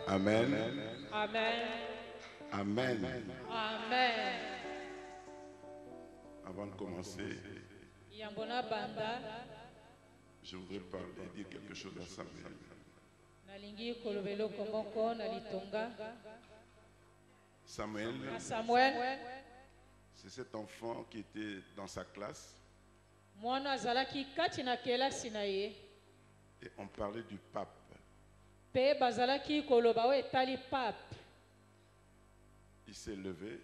Amen. Amen. Amen. Amen. Avant de commencer, Yambona banda. je voudrais parler, dire quelque chose à Samuel. Nalingi kolobelo komoko nalitonga. Samuel, Samuel. c'est cet enfant qui était dans sa classe Mwana azalaki kati na kelasi na ye. et on parlait du pape. Pe bazalaki koloba o etali pape. Il s'est levé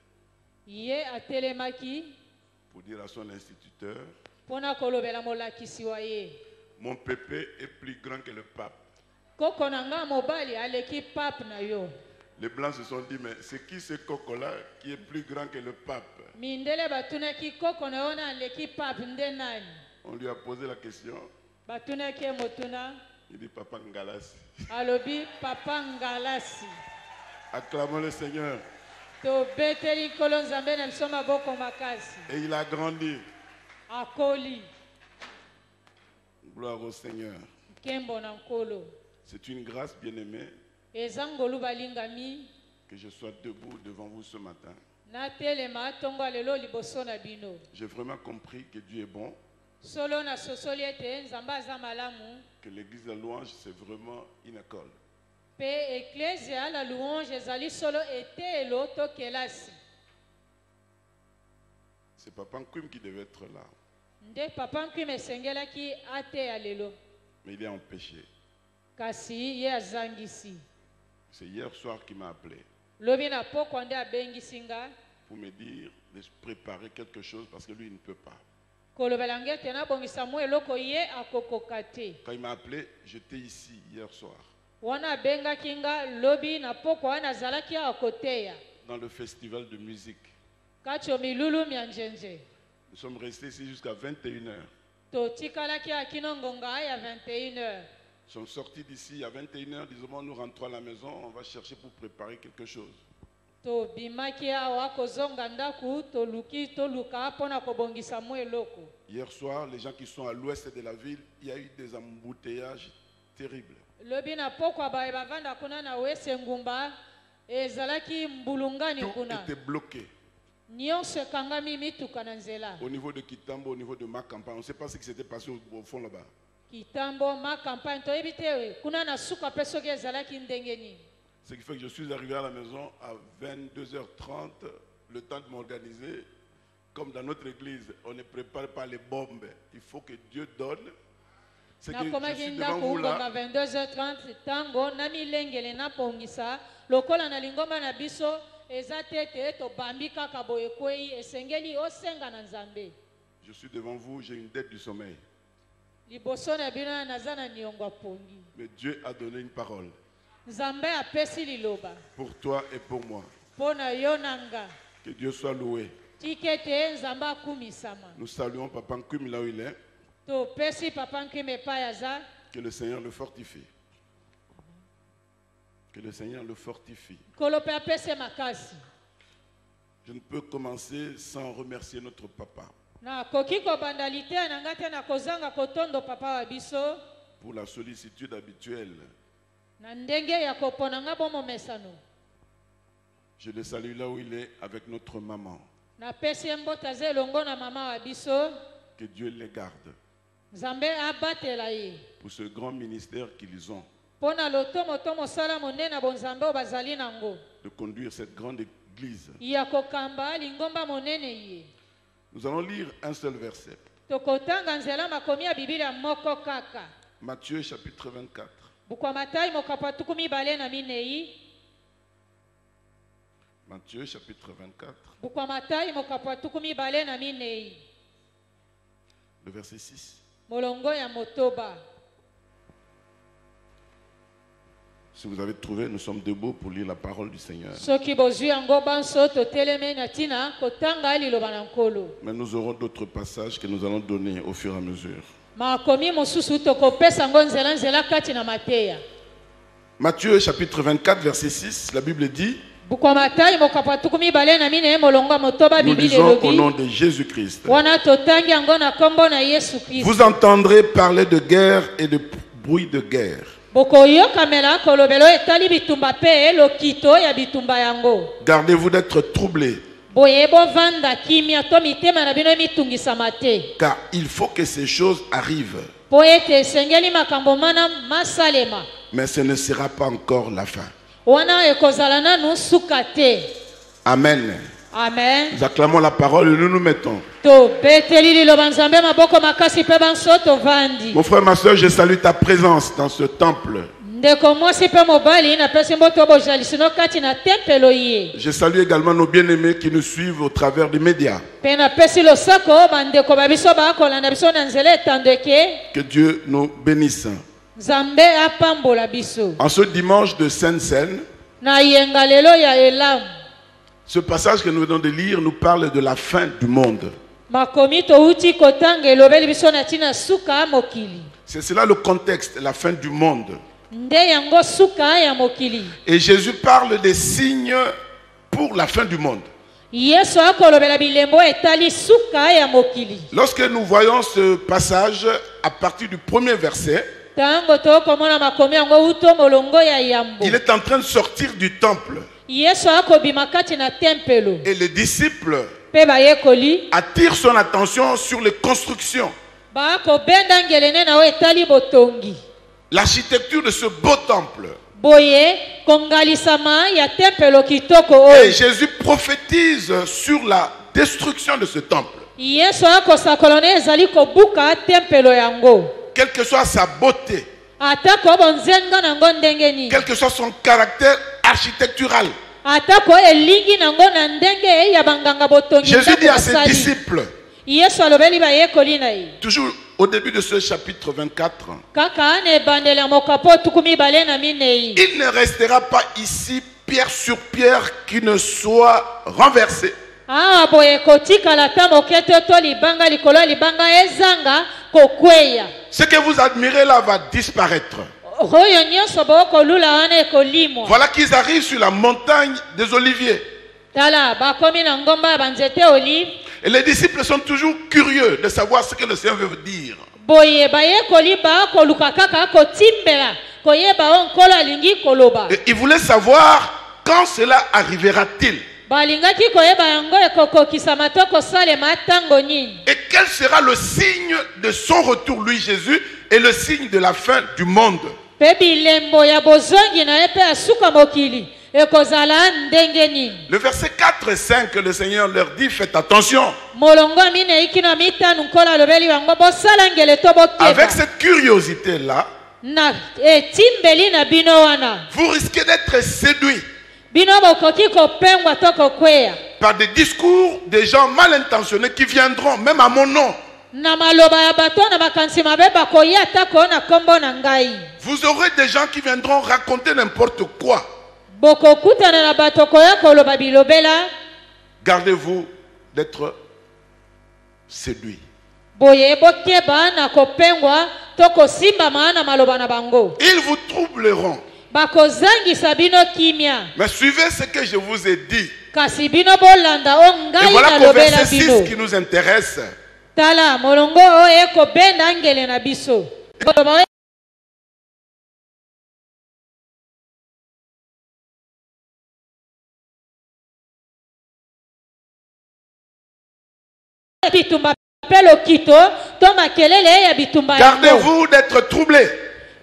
Ye atelemaki pour dire à son instituteur, pona kolobela molakisi wa ye. mon pépé est plus grand que le pape. Koko nanga mobali aleki pape na yo. Les Blancs se sont dit, mais c'est qui ce coco-là qui est plus grand que le pape? Mindele batunaki koko na ona aleki pape nde nani? On lui a posé la question. Batunaki motuna. Il dit, Papa Ngalassi. Alobi papa Ngalassi. Acclamons le Seigneur. To beteli kolo nzambe na biso maboko makasi. Et il a grandi. Akoli. Gloire au Seigneur. Kembo na nkolo. C'est une grâce bien-aimée Ezangolu balingami. que je sois debout devant vous ce matin. Na telema tongo lelo liboso na bino. J'ai vraiment compris que Dieu est bon, Solo na sosoli ete nzambe aza malamu. que l'église de la louange, c'est vraiment une école. Pe ecclesia la louange ezali solo etelo to kelasi. C'est Papa Nkoum qui devait être là, Nde papa nkwi mesengelaki ate ya lelo. mais il est en péché. Kasi ye azangisi. C'est hier soir qu'il m'a appelé Lobi na poko nde abengisi nga. pour me dire de préparer quelque chose parce que lui, il ne peut pas. Kolobela ngete na bongisa mu eloko ye akokoka te. Quand il m'a appelé, j'étais ici hier soir, Wana bengaki nga lobi na poko wana azalaki akoteya. dans le festival de musique. Kati o milulu mya njenje. Nous sommes restés ici jusqu'à 21h. Totikalaki akino ngonga ya 21h. Nous sommes sortis d'ici à 21h, disons, nous rentrons à la maison, on va chercher pour préparer quelque chose. To bimaki awa kozonga ndaku toluki toluka pona kobongisa mu eloko. Hier soir, les gens qui sont à l'ouest de la ville, il y a eu des embouteillages terribles. Lobi na poko abaye bavanda kuna na wese ngumba ezalaki mbulungani Tout kuna. était bloqué. Nyonso ekangami mituka na nzela. Au niveau de Kitambo, au niveau de ma campagne, on ne sait pas ce qui s'était passé au fond là-bas. Kitambo ma campagne toyebi te kuna na suka pe soki ezalaki ndenge nini. Ce qui fait que je suis arrivé à la maison à 22h30, le temps de m'organiser. Comme dans notre église, on ne prépare pas les bombes. Il faut que Dieu donne. C'est que je suis devant vous là. 22h30 tango na milengele na pongisa lokola na lingomba na biso ezatete to bambi kaka boye kwei esengeli osenga na nzambe. Je suis devant vous, j'ai une dette du sommeil. Liboso na bino nazana niongo pongi. Mais Dieu a donné une parole Nzambe apesi liloba. pour toi et pour moi. Pona yonanga. Que Dieu soit loué. Tikete nzamba kumisama. Nous saluons Papa Nkoum là où il est. To pesi papa nkime payaza. Que le Seigneur le fortifie. Que le Seigneur le fortifie. Kolope apese makasi. Je ne peux commencer sans remercier notre papa Na koki ko bandalite na ngate na kozanga kotondo papa wa biso. pour la sollicitude habituelle. Na ndenge ya kopona nga bomo mesano. Je le salue là où il est avec notre maman. Na pesi mbota ze longo na mama wa biso. Que Dieu les garde Nzambe abatela ye. pour ce grand ministère qu'ils ont Pona lotomo tomo sala monena bonzambe bazali nango. de conduire cette grande église. Ya kokamba lingomba monene ye. Nous allons lire un seul verset. Tokotanga nzela makomi ya Biblia moko kaka. Matthieu chapitre 24. Bukwa Matai mokapa tukumi bale na minei. Matthieu chapitre 24. Bukwa Matai mokapa tukumi bale na minei. Le verset 6. Molongo ya motoba. Si vous avez trouvé, nous sommes debout pour lire la parole du Seigneur. Soki bozwi yango banso toteleme na tina kotanga liloba na nkolo. Mais nous aurons d'autres passages que nous allons donner au fur et à mesure. Makomi mosusu tokopesa ngo nzela nzela kati na mateya. Matthieu chapitre 24 verset 6, la Bible dit: Bukwa Matai mokapa tukumi bale na mine molongo ya motoba nous Biblia lisons elobi. au nom de Jésus-Christ. Wana totangi yango na kombo na Yesu Kristo. Vous entendrez parler de guerre et de bruit de guerre. bokoyokamela kolobelo etali bitumba pe lokito ya bitumba yango. Gardez-vous d'être troublés. Boye bovanda kimia to mitema na bino mitungisa te. Car il faut que ces choses arrivent. Po ete esengeli makambo mana masalema. Mais ce ne sera pas encore la fin. Wana ekozala nanu suka te. Amen. Amen. Nous acclamons la parole et nous nous mettons. To beteli liloba nzambe maboko makasi pe banso tovandi. Mon frère, ma soeur, je salue ta présence dans ce temple. Ndeko mwasi pe mobali na pesi mboto bojalisino kati na tempelo ye. Je salue également nos bien-aimés qui nous suivent au travers des médias. Pe na pesi losako bandeko babiso bakolanda biso na nzela etandeke. Que Dieu nous bénisse. Nzambe apambola biso. En ce dimanche de Sainte Seine, Na yenga lelo ya elamu. ce passage que nous venons de lire nous parle de la fin du monde. Makomi touti kotanga elobeli biso na tina suka mokili. C'est cela le contexte, la fin du monde. Nde yango suka ya mokili. Et Jésus parle des signes pour la fin du monde. Yesu akolobela bilembo etali suka ya mokili. Lorsque nous voyons ce passage à partir du premier verset, Tango to komona makomi yango uto molongo ya yambo. il est en train de sortir du temple. Yesu akobima kati na tempelo. Et les disciples Pe bayekoli attirent son attention sur les constructions, ba ko benda ngelene na o etali botongi. l'architecture de ce beau temple. Boye kongalisama ya tempelo kitoko Et oyo. Jésus prophétise sur la destruction de ce temple. Yesu akosakolone ezali kobuka tempelo yango. Quelle que soit sa beauté, Atako bonzenga nango ndenge ni. quel que soit son caractère architectural, Atako elingi nango na ndenge ya banganga botongi. Jésus dit à ses disciples, Yesu alobeli bayekoli na ye. toujours au début de ce chapitre 24, Kaka ne bandela mokapo tukumi bale na minei. il ne restera pas ici pierre sur pierre qui ne soit renversée. Ah boye kotika la tamokete to libanga likolo libanga ezanga kokweya. Ce que vous admirez là va disparaître. Royo nyonso boko lula wana ekolimwa. Voilà qu'ils arrivent sur la montagne des Oliviers. Tala bakomi na ngomba banzete olive. Et les disciples sont toujours curieux de savoir ce que le Seigneur veut dire. Boye bayekoli ba koluka kaka kotimbela koyeba onkolo alingi koloba. Et ils voulaient savoir quand cela arrivera-t-il. Balingaki koyeba yango ekokokisama to kosalema tango nini. Et quel sera le signe de son retour, lui Jésus, et le signe de la fin du monde. Pe bilembo ya bozongi na epe asuka mokili ekozala ndenge nini. Le verset 4 et 5, le Seigneur leur dit, faites attention. Molongo mine ikina mitanu nkola lobeli yango bosala ngele to bokeba. Avec cette curiosité-là, Na etimbeli na bino wana. vous risquez d'être séduits Bino bokoki kopengwa to kokweya. par des discours des gens mal intentionnés qui viendront, même à mon nom. Na maloba ya bato na bakansi mabe bakoya ata kona kombo na ngai. Vous aurez des gens qui viendront raconter n'importe quoi. Bokokutana na bato koya koloba bilobela. Gardez-vous d'être séduits. Boye bokeba na kopengwa to kosimba maana maloba na bango. Ils vous troubleront. Bakozangisa bino kimia. Mais suivez ce que je vous ai dit. Kasi bino bolanda o Et ngai voilà na qu'au lobela verset bino. 6 qui nous intéresse. Tala molongo o eko benda ngele na biso. Bitumba pelo kito to makelele ya bitumba yango. Gardez-vous d'être troublés.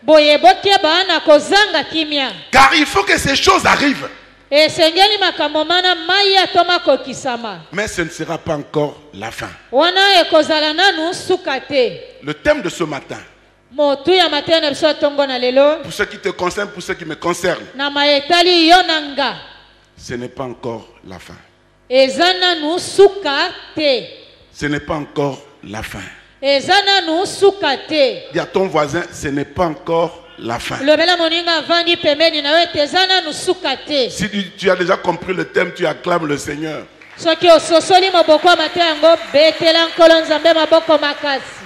Boye bokeba na kozanga kimia. Car il faut que ces choses arrivent. Esengeli makambo mana maya to makokisama. Mais ce ne sera pas encore la fin. Wana ekozala nanu sukate. Le thème de ce matin, Motu ya matena biso tongo na lelo. pour ce qui te concerne, pour ce qui me concerne, Na maetali yonanga. ce n'est pas encore la fin. Ezana nu sukate. Ce n'est pas encore la fin. Ezana nu sukate. Dis à ton voisin, ce n'est pas encore la fin. Lobela moninga vandi pemeni na wete ezana nu sukate. Si tu as déjà compris le thème, tu acclames le Seigneur. Soki ososoli maboko matena ngo betela nkolo nzambe maboko makasi.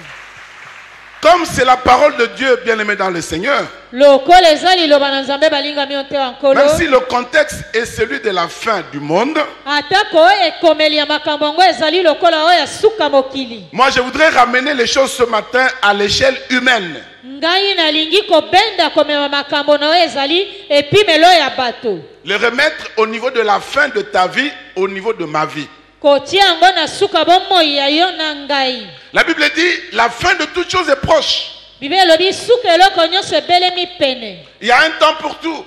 Comme c'est la parole de Dieu, bien-aimé dans le Seigneur, lokola eza liloba na Nzambe balingami yo te wa nkolo, même si le contexte est celui de la fin du monde, atako ekomeli ya makambo yango ezali lokola oyo ya suka mokili, moi je voudrais ramener les choses ce matin à l'échelle humaine. ngai nalingi kobenda komema makambo na oyo ezali epimelo ya bato, Le remettre au niveau de la fin de ta vie, au niveau de ma vie. kotia yango na suka bomoi ya yo na ngai. La Bible dit, la fin de toute chose est proche. Bible elobi suka eloko nyonso ebelemi pene. Il y a un temps pour tout.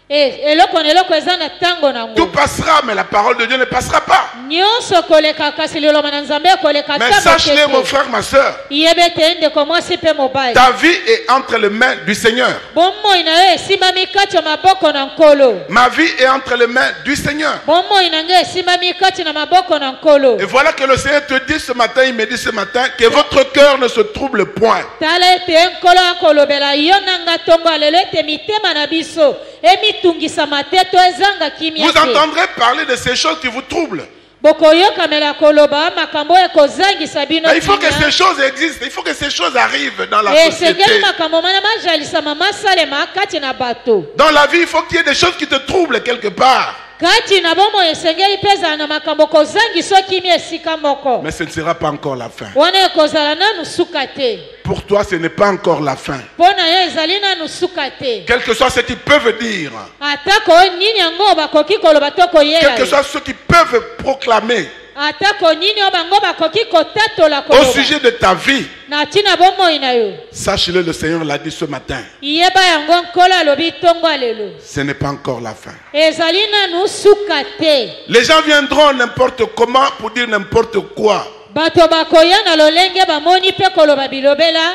Eloko na eloko eza na ntango nango. Tout passera, mais la parole de Dieu ne passera pas. Nyonso koleka kasi liloba na Nzambe koleka. Mais sache-le, mon frère, ma soeur, yebe te ndeko mwasi pe mobali, ta vie est entre les mains du Seigneur. bomoi na yo esimbami kati ya maboko na nkolo. Ma vie est entre les mains du Seigneur. Bomoi na ngai esimbami kati na maboko na nkolo. Et voilà que le Seigneur te dit ce matin, il me dit ce matin, que votre cœur ne se trouble point. Tala ete nkolo akolobela yo na nga tongo alelo ete mitema na biso emitungisa mateto ezanga kimia Vous te. entendrez parler de ces choses qui vous troublent. bokoyokamela koloba makambo ekozangisa bino. Mais il faut que ces choses existent, il faut que ces choses arrivent dans la esengeli société. makambo mana majalisama masalema kati na bato. Dans la vie, il faut qu'il y ait des choses qui te troublent quelque part. kati na bomo esengeli peza na makambo kozangisa kimia esika moko. Mais ce ne sera pas encore la fin. wana ekozala nanu suka te. Pour toi, ce n'est pas encore la fin. mpo na yo ezali nanu suka te. Quel que soit ce qu'ils peuvent dire, atako nini yango bakoki koloba to koyela quel que soit ce qu'ils peuvent proclamer atako nini oyo bango bakoki kotatola au koloba sujet de ta vie, na ntina bomoi na yo, sache-le, le Seigneur l'a dit ce matin. yeba yango nkolo alobi ntongo alelo Ce n'est pas encore la fin. ezali nanu suka te. Les gens viendront n'importe comment pour dire n'importe quoi. bato bakoya na lolenge bamoni mpe koloba bilobela,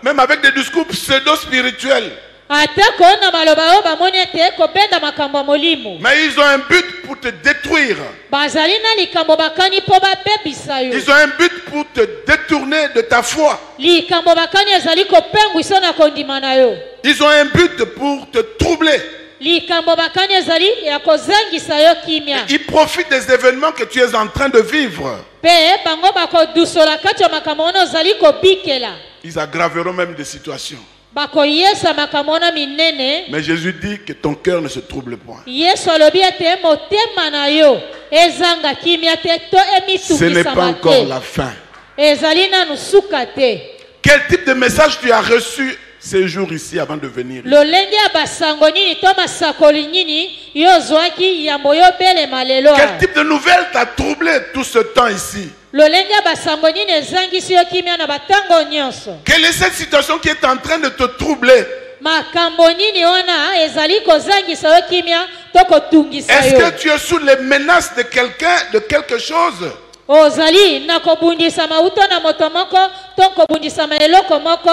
Même avec des discours pseudo-spirituels. atako na maloba oyo bamoni ete kobenda makambo ya molimo. Mais ils ont un but pour te détruire. bazali na likambo bakani mpo babebisa yo. Ils ont un but pour te détourner de ta foi. likambo bakani ezali kopengwisa na kondima na yo. Ils ont un but pour te troubler. likambo bakani ezali ya kozangisa yo kimia. Ils profitent des événements que tu es en train de vivre. mpe bango bakodusola kati ya makambo wana ozali kobikela. Ils aggraveront même des situations. bakoyesa makambo wana minene. Mais Jésus dit que ton cœur ne se trouble point. yesu alobi ete motema na yo ezanga kimia te to Ce n'est pas emitungisama encore te. la fin. ezali nanu suka te. Quel type de message tu as reçu ces jours ici avant de venir? lolenge ya basango nini to masakoli nini yo ozwaki yambo yo belema lelo. Quel type de nouvelle t'a troublé tout ce temps ici? lolenge ya basango nini ezangisi yo kimia na batango nyonso. Quelle est cette situation qui est en train de te troubler? makambo nini wana ezali kozangisa yo kimia to kotungisa Est-ce yo. que tu es sous les menaces de quelqu'un, de quelque chose? ozali na kobundisama uto na moto moko to kobundisama eloko moko.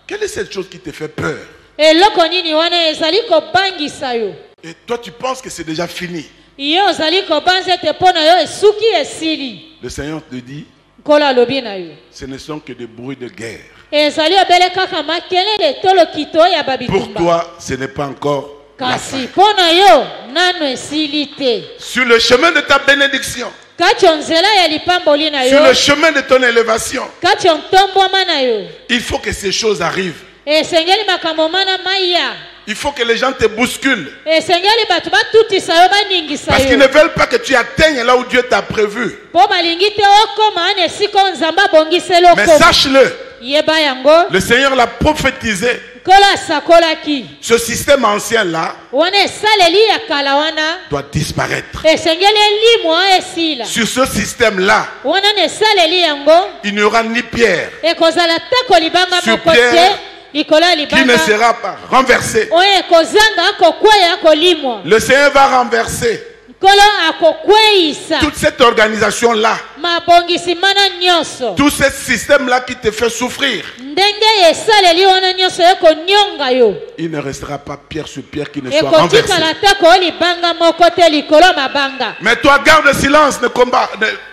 Quelle est cette chose qui te fait peur? eloko nini wana ezali kobangisa yo. Et toi tu penses que c'est déjà fini. yo ozali kobanza ete mpo na yo esuki esili. Le Seigneur te dit, nkolo alobi na yo ce ne sont que des bruits de guerre. ezali obele kaka makelele to lokito ya Pour babitumba. toi, ce n'est pas encore la kasi fin. mpo na yo nano esili te. Sur le chemin de ta bénédiction, kati ya nzela ya lipamboli na sur yo, le chemin de ton élévation, kati ya ntombwama na yo, il faut que ces choses arrivent. esengeli makambo mana maya. Il faut que les gens te bousculent. esengeli bato batutisa yo baningisa Parce qu'ils yo ne veulent pas que tu atteignes là où Dieu t'a prévu. mpo balingi te okoma ana esika oyo nzambe abongiseli Mais okoma. sache-le, yeba yango le Seigneur l'a prophétisé. nkolo asakolaki Ce système ancien-là wana esaleli ya kala wana doit disparaître. esengeli elimwa esila. Sur ce système-là, wana na esaleli yango il n'y aura ni pierre ekozala te kolibanga Sur moko te pierre likolo ya qui ne libanga sera pas renversé. oyo ekozanga kokweya kolimwa. Le Seigneur va renverser nkolo akokweyisa toute cette organisation-là, mabongisi mana nyonso. tout ce système-là qui te fait souffrir. ndenge esaleli wana nyonso ekonyonga yo. Il ne restera pas pierre sur pierre qui ne soit renversé. ekotikala te ko libanga moko te likolo ya mabanga. Mais toi, garde le silence,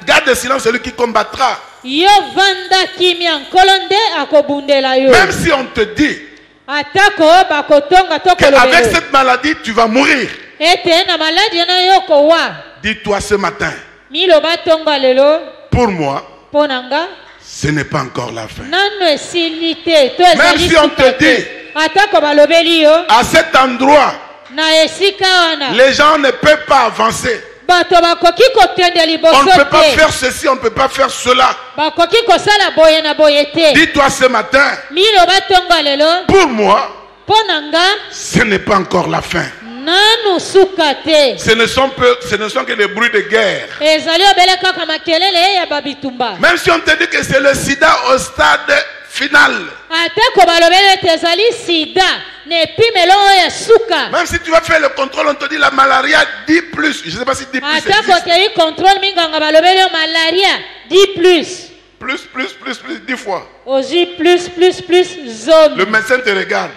garde le silence celui qui combattra. yo vanda kimia nkolo nde akobundela yo. Même si on te dit atako bakotonga to qu'avec kolobela yo. cette maladie, tu vas mourir. ete na maladi na yo kowa. Dis-toi ce matin, miloba tonga lelo pour moi, mpo na nga ce n'est pas encore la fin. nano esili te to Même ezali si on suka te dit, atako balobeli yo à cet endroit, na esika wana les gens ne peuvent pas avancer. bato bakoki kotende On liboso ne peut pas te faire ceci, on ne peut pas faire cela. bakoki kosala boye na boye te Dis-toi ce matin, miloba ntongo lelo pour moi, mpo na nga ce n'est pas encore la fin. nanu suka te Ce ne sont que des bruits de guerre. ezali obele kaka makelele ya babitumba Même si on te dit que c'est le sida au stade final, atako balobeli ete ezali sida na epimelo oyo ya suka même si tu vas faire le contrôle, on te dit la malaria 10 plus. Je ne sais pas si 10 plus atako existe. okei contrôle minganga balobeli yo malaria 10 Plus, 10 fois. ozwi plus Le zomi médecin te regarde.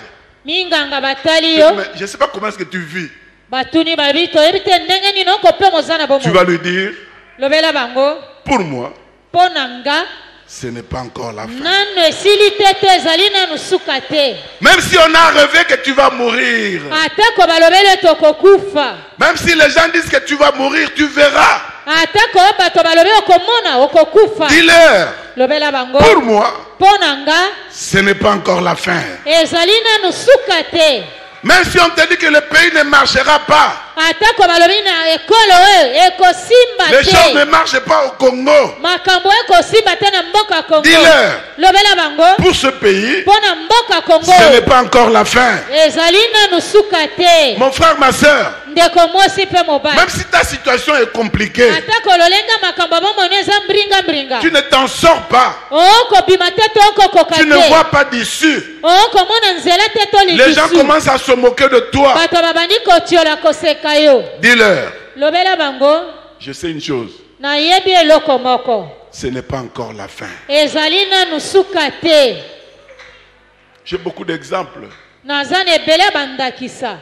minganga batali yo Mais je ne sais pas comment est-ce que tu vis. batuni babi toyebi te ndenge nini okopema oza na Tu bomo vas lui dire, lobela bango pour moi, mpo na nga ce n'est pas encore la fin. nanu esili te te ezali nanu suka te Même si on a rêvé que tu vas mourir, atako balobeli ete okokufa même si les gens disent que tu vas mourir, tu verras. atako bato balobi okomona okokufa Dis-leur, lobela bango pour moi, mpo na nga ce n'est pas encore la fin. ezali nanu suka te Même si on te dit que le pays ne marchera pas, atako balobi na ekolo oyo ekosimba les choses ne te marchent pas au Congo. makambo ekosimba te na mboka ya kongo Dis-leur, lobela bango pour ce pays, mpo na mboka ya kongo ce n'est pas encore la fin. ezali nanu suka te Mon frère, ma soeur, ndeko mwasi mpe mobali même si ta situation est compliquée, atako lolenga makambo bomoni eza mbringambringa tu ne t'en sors pas. okobima te to okokoka Tu ne te vois pas d'issue. okomona nzela te to Les gens lisusu commencent à se moquer de toi. bato babandi kotiola koseka yo Dis-leur, lobela bango je sais une chose, nayebi eloko moko ce n'est pas encore la fin. ezali nanu suka te J'ai beaucoup d'exemples. naza na ebele bandakisa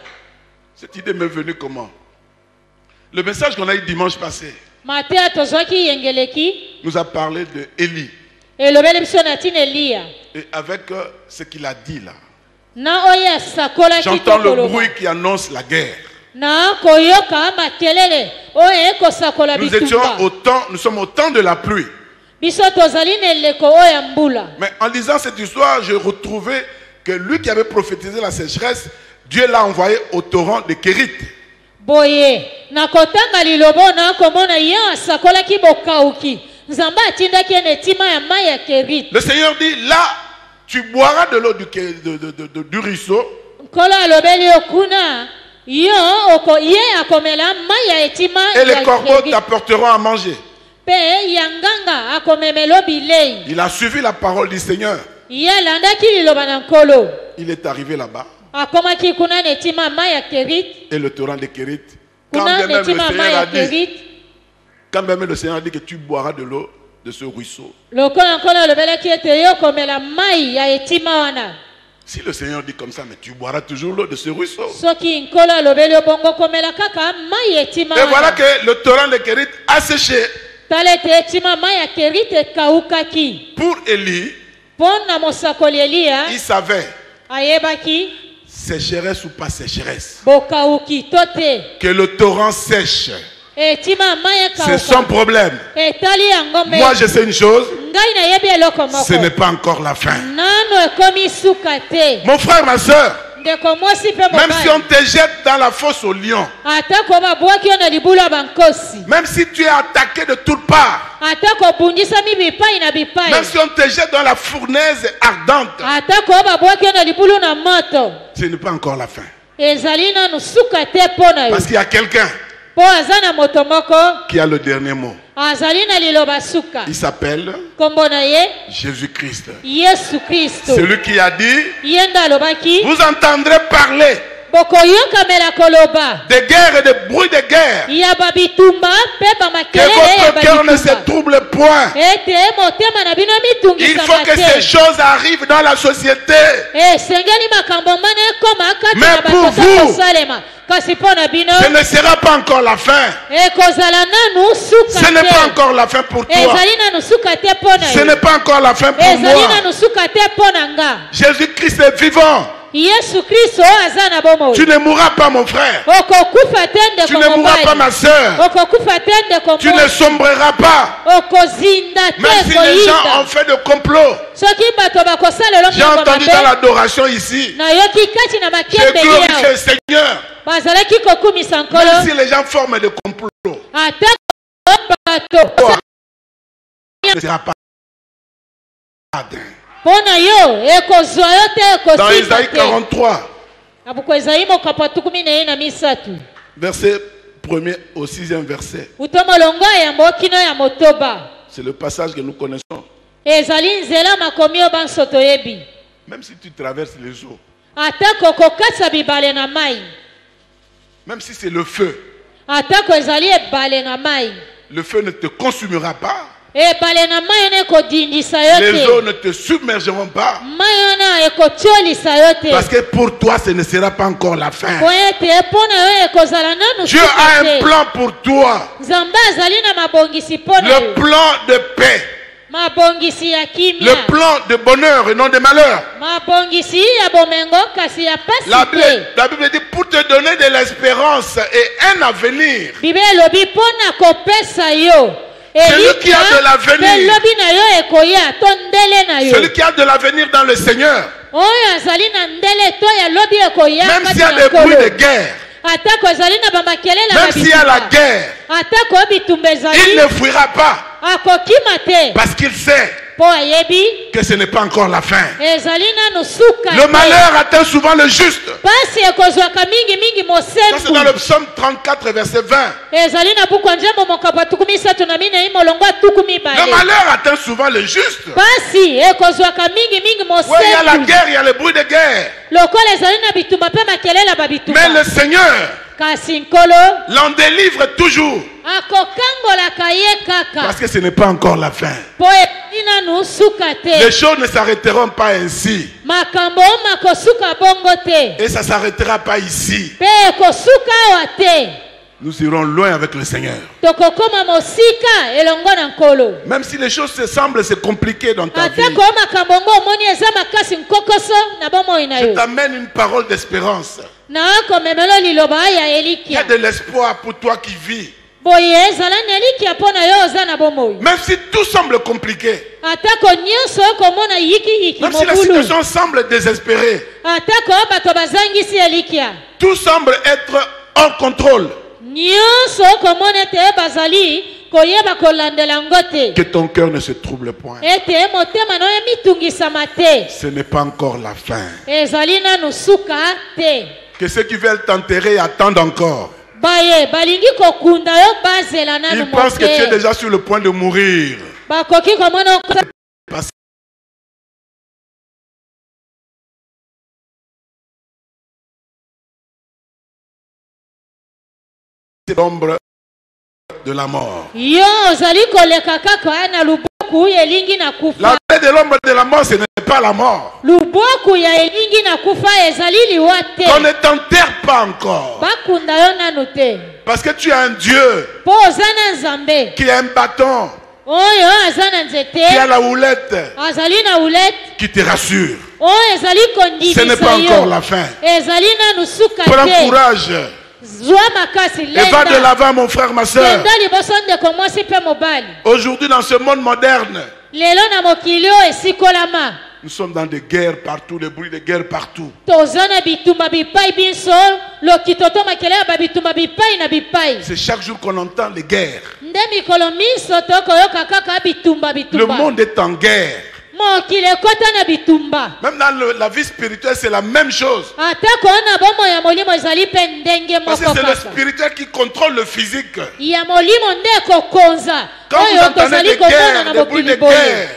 Cette idée m'est venue comment? Le message qu'on a eu dimanche passé mateya tozwaki yengeleki nous a parlé de Élie. elobeli biso na ntina eliya Et avec ce qu'il a dit là, na oyo asakolaki j'entends le kokoloba bruit qui annonce la guerre. na koyoka makelele oyo ekosakola Nous étions bitumba nous sommes au temps de la pluie. biso tozali na eleko oyo ya mbula Mais en lisant cette histoire, j'ai retrouvé que lui qui avait prophétisé la sécheresse, Dieu l'a envoyé au torrent de Kérit. boye na kotanga liloba na komona ye asakolaki bokauki nzambe atindaki ye na etima ya mai ya kerite Le Seigneur dit, là, tu boiras de l'eau du ruisseau, nkolo alobeli yo kuna yo ye akomela mai ya etima et les ya corbeaux Kerite. t'apporteront à manger. mpe yanganga akomemela bilei Il a suivi la parole du Seigneur. ye alandaki liloba na nkolo Il est arrivé là-bas, akomaki kuna na etima ya mai ya kerite et le torrent de Kérit, quand kuna bien na même le etima ya mai Seigneur ya a dit, kerite quand même le Seigneur a dit que tu boiras de l'eau de ce ruisseau. lokola nkolo alobelaki ete yo komela mai ya etima wana Si le Seigneur dit comme ça, mais tu boiras toujours l'eau de ce ruisseau. soki nkolo alobeli yo bongo komela kaka mai ya etima Et voilà wana que le torrent de Kérit a séché. tala ete etima mai ya kerite ekawukaki Pour Élie, mpo na mosakoli eliya il savait, ayebaki sécheresse ou pas sécheresse, bokawuki to te que le torrent sèche. etima ya mai C'est son ekawuka problème. etali yango me Moi, je sais une chose, ngai nayebi eloko ce n'est moko pas encore la fin. nano ekomi suka te Mon frère, ma soeur, ndeko mwasi mpe même si on mobali te jette dans la fosse au lion, atako babwaki yo na libulu ya bankosi même si tu es attaqué de toutes parts, atako obundisami bipai na bipai même si on te jette dans la fournaise ardente, atako babwaki yo na libulu na moto ce n'est pas encore la fin. ezali nanu suka te mpo na yo Parce qu'il y a quelqu'un mpo aza na moto moko qui a le dernier mot. azali na liloba suka Il s'appelle nkombo na ye Jésus-Christ. yesu kristo Celui qui a dit, ye nde alobaki vous entendrez parler bokoyokamela koloba de guerre et de bruit de guerre. ya babitumba mpe Que bamakelele ya votre cœur ne se babitumba trouble point. ete motema na bino Il faut mitungisama que ces te choses arrivent dans la société. esengeli makambo mana ekoma kati Mais na pour bato vous, kosalema kasi mpo na bino Ce ne sera pas encore la fin. ekozala nanu suka Ce n'est pas te encore la fin pour toi. ezali nanu suka te mpo na Ce yo n'est pas encore la fin pour ezali moi. nanu suka te mpo na nga Jésus-Christ est vivant. Yesu Kristo aza na bomoi. Tu ne mourras pas, mon frère. Okokufa te ndeko Tu ne mourras pas, ma soeur. Okokufa te ndeko Tu ne sombreras pas. Okozinda te Même si les gens ont fait de complot. soki bato bakosala eloko J'ai entendu dans l'adoration ici. nayoki kati na J'ai makembeli glorifié yao le Seigneur. bazalaki kokumisa nkolo Même si les gens forment des complots. ata bato Ce ne sera pas atteint. mpo na yo ekozwa yo te Dans ekosika Isaïe te 43, na buku ezali mokapo 13 verset 1er au 6e verset. uto molongo ya yambo kino ya motoba C'est le passage que nous connaissons. ezali nzela makomi oyo banso toyebi Même si tu traverses les eaux, atako okokatisa bibale na mai même si c'est le feu, atako ezali ebale na mai le feu ne te consumera pas. ebale na mai wana ekodindisa yo Les eaux te ne te submergeront pas. mai wana ekotiolisa yo te Parce que pour toi, ce ne sera pas encore la fin. po ete mpo na yo ekozala nanu Dieu suka a un te plan pour toi. nzambe azali na mabongisi mpo na Le yo plan de paix. mabongisi ya Le kimia plan de bonheur et non de malheur. mabongisi ya bomengo kasi ya La pasi te Bible dit pour te donner de l'espérance et un avenir. bible elobi mpo na kopesa yo Celui qui a de l'avenir. mpe lobi na yo ekoya to ndele na yo Celui qui a de l'avenir dans le Seigneur. oyo azali na ndele to ya lobi ekoya Même kati s'il y a na des bruits nkolo de guerre. atako ezali na bamakelele Même s'il y a la guerre. atako bitumba Il ezali ne fuira pas. akokima te Parce qu'il sait mpo ayebi que ce n'est pas encore la fin. ezali nanu suka Le te. malheur atteint souvent le juste. pasi ekozwaka mingi Ça, c'est dans le mosembu psaume 34, verset 20. ezali na buku ya nzambo mokapo 34 molongo ya tuku Le mibale malheur atteint souvent le juste. pasi ekozwaka mingi Oui, il y a la mosembu guerre, il y a le bruit de guerre. lokola ezali na bitumba mpe makelele ya babitumba Mais le Seigneur kasi nkolo l'en délivre toujours. akokangolaka ye kaka Parce que ce n'est pas encore la fin. mpo ezali nanu suka te Les choses ne s'arrêteront pas ainsi. makambo makosuka bongo te Et ça ne s'arrêtera pas ici. mpe ekosuka awa te Nous irons loin avec le Seigneur. tokokoma mosika elongo na nkolo Même si les choses semblent se compliquer dans ta vie, atako makambo ngo omoni eza makasi nkokoso na bomoi na je yo t'amène une parole d'espérance. nakomemelo liloba ya Il y a elikia de l'espoir pour toi qui vis. boye ezala na elikia mpo na yo oza na bomoi Même si tout semble compliqué, atako nyonso okomona yikiyiki même si la mobulu situation semble désespérée, atako bato bazangisi elikia tout semble être hors contrôle. nyonso okomona ete bazali koyeba kolandela yango te Que ton cœur ne se trouble point. ete motema na yo mitungisama te Ce n'est pas encore la fin. ezali nanu suka te Que ceux qui veulent t'enterrer attendent encore. baye balingi kokunda yo bazela nanu Ils pensent que tu es moke déjà sur le point de mourir. bakoki komona okoza Parce que c'est l'ombre de la mort. yo ozali koleka kaka na luboku ya elingi na La kufa paix de l'ombre de la mort, ce n'est pas la mort. luboku ya elingi na kufa ezali liwa te On ne t'enterre pas encore. bakunda yo nanu te Parce que tu as un Dieu mpo oza na nzambe qui a un bâton, oyo aza na nzete qui a la houlette, azali na ulete qui te rassure. oyo ezali Ce n'est pas kondimisa encore yo la fin. ezali nanu suka Prends te courage zwa makasi et va de lenda l'avant, mon frère, ma soeur. kenda liboso ndeko mwasi mpe mobali Aujourd'hui, dans ce monde moderne, lelo na mokili oyo esikolama nous sommes dans des guerres partout, des bruits de guerre partout. toza na bitumba bipai biso lokito to makelele ya babitumba bipai na bipai C'est chaque jour qu'on entend les guerres. nde mikolo miso tokoyoka kaka bitumba Le bitumba monde est en guerre. mokili ekota na bitumba Même dans la vie spirituelle, c'est la même chose. atako na bomo ya molimo ezali mpe ndenge Parce que moko c'est le kaka spirituel qui contrôle le physique. ya molimo nde ekokonza Quand vous oyo entendez tozali des komona guerres, na des bruits de mokili boye guerre,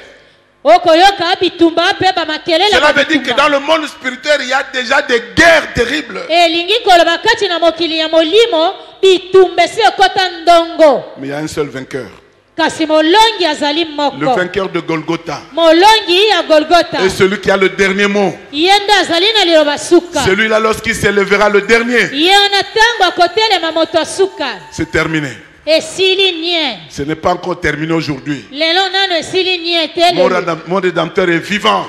okoyoka bitumba mpe bamakelele cela ya veut dire que bitumba dans le monde spirituel, il y a déjà des guerres terribles. elingi koloba kati na mokili ya molimo bitumba esi ekota ndongo Mais il y a un seul vainqueur. kasi molongi azali Le moko vainqueur de Golgotha. molongi ya golgota Et celui qui a le dernier mot. ye nde azali na liloba suka Celui-là, lorsqu'il s'élèvera le dernier, ye wana ntango akotelema moto asuka c'est terminé. esili nie Ce n'est pas encore terminé aujourd'hui. lelo nano esili nie te Mon lelo Rédempteur est vivant.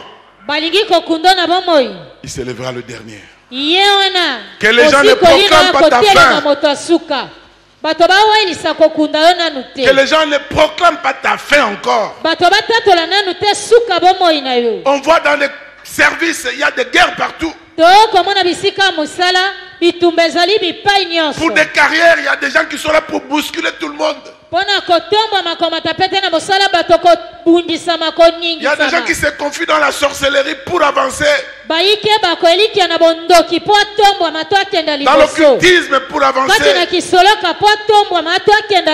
balingi kokundo na bomoi il se lèvera le dernier. Ye wana. Que les gens ne proclament pas ta fin. Moto asuka. Bato bawelisa kokunda yo nanu te. Que les gens ne proclament pas ta fin encore. Bato batatola nanu te suka bomoi na yo. On voit dans les services, il y a des guerres partout. Tokomona bisika musala bitumba ezali bipai nyonso. Pour des carrières, il y a des gens qui sont là pour bousculer tout le monde. Il y a des gens qui se confient dans la sorcellerie pour avancer. Dans l'occultisme pour avancer.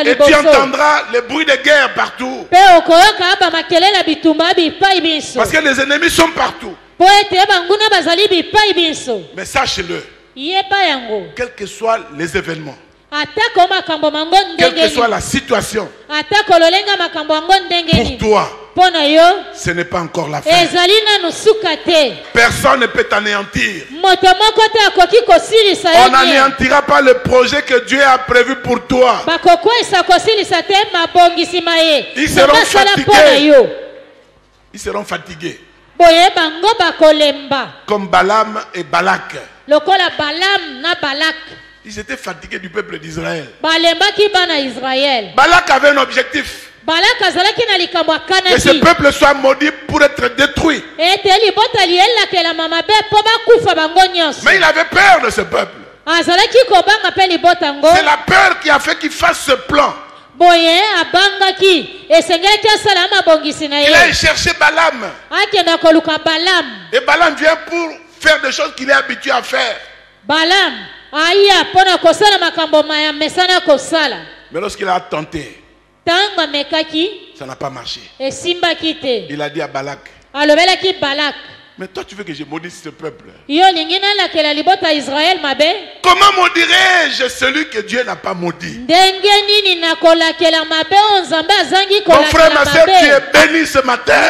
Et tu entendras les bruits de guerre partout. Parce que les ennemis sont partout. Mais sache-le, quels que soient les événements, quelle que soit la situation, pour toi, ce n'est pas encore la fin. Personne ne peut t'anéantir. On n'anéantira pas le projet que Dieu a prévu pour toi. Ils seront fatigués. Ils seront fatigués. Comme Balaam et Balak. Ils étaient fatigués du peuple d'Israël. Balak avait un objectif. Que ce peuple soit maudit pour être détruit. Mais il avait peur de ce peuple. C'est la peur qui a fait qu'il fasse ce plan. Il a cherché Balaam. Et Balaam vient pour faire des choses qu'il est habitué à faire. Mais lorsqu'il a tenté, ça n'a pas marché. Il a dit à Balak, mais toi tu veux que je maudisse ce peuple? Comment maudirais-je celui que Dieu n'a pas maudit? Mon frère, ma soeur, tu es béni ce matin.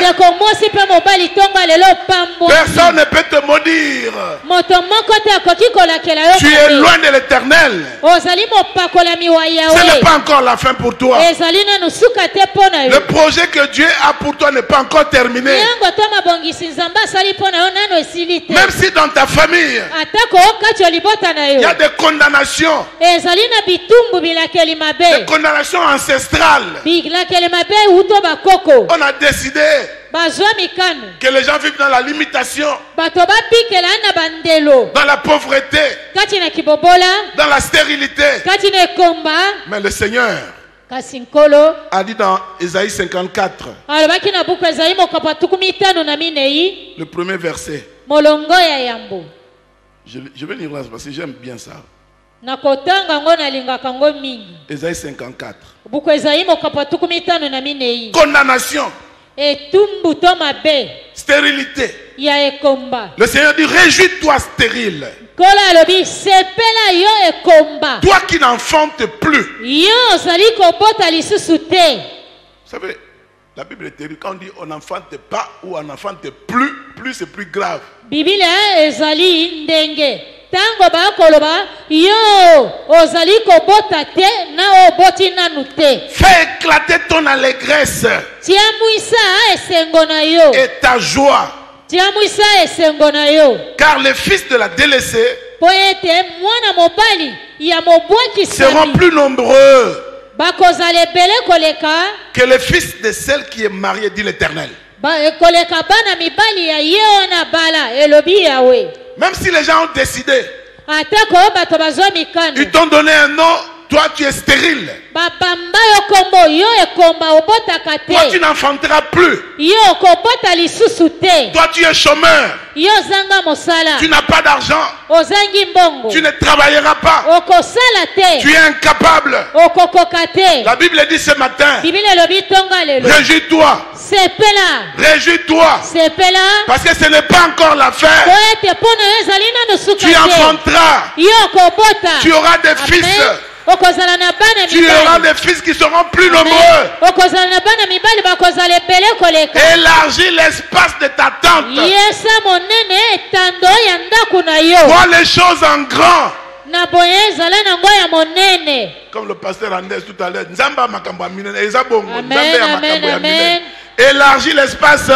Personne ne peut te maudire. Tu es loin de l'Éternel. Ce n'est pas encore la fin pour toi. Le projet que Dieu a pour toi n'est pas encore terminé. Même si dans ta famille il y a des condamnations, des condamnations ancestrales, on a décidé que les gens vivent dans la limitation, dans la pauvreté, dans la stérilité. Mais le Seigneur a dit dans Ésaïe 54, le premier verset. Je vais lire là parce que j'aime bien ça. Ésaïe 54. Condamnation. Stérilité. Le Seigneur dit, réjouis-toi stérile. Toi qui n'enfantes plus. Vous savez, la Bible est terrible. Quand on dit on n'enfante pas ou on n'enfante plus, plus c'est plus grave. Fais éclater ton allégresse et ta joie. Car les fils de la délaissée seront plus nombreux que les fils de celle qui est mariée, dit l'Éternel. Même si les gens ont décidé, ils t'ont donné un nom, toi tu es stérile. Toi tu n'enfanteras plus. Toi tu es chômeur. Tu n'as pas d'argent. Tu ne travailleras pas. Tu es incapable. La Bible dit ce matin, réjouis-toi. Réjouis-toi. Parce que ce n'est pas encore la fin. Tu enfanteras. Tu auras des fils. Tu auras des fils qui seront plus nombreux. Élargis l'espace de ta tente. Vois les choses en grand. Comme le pasteur Anders tout à l'heure. Élargis l'espace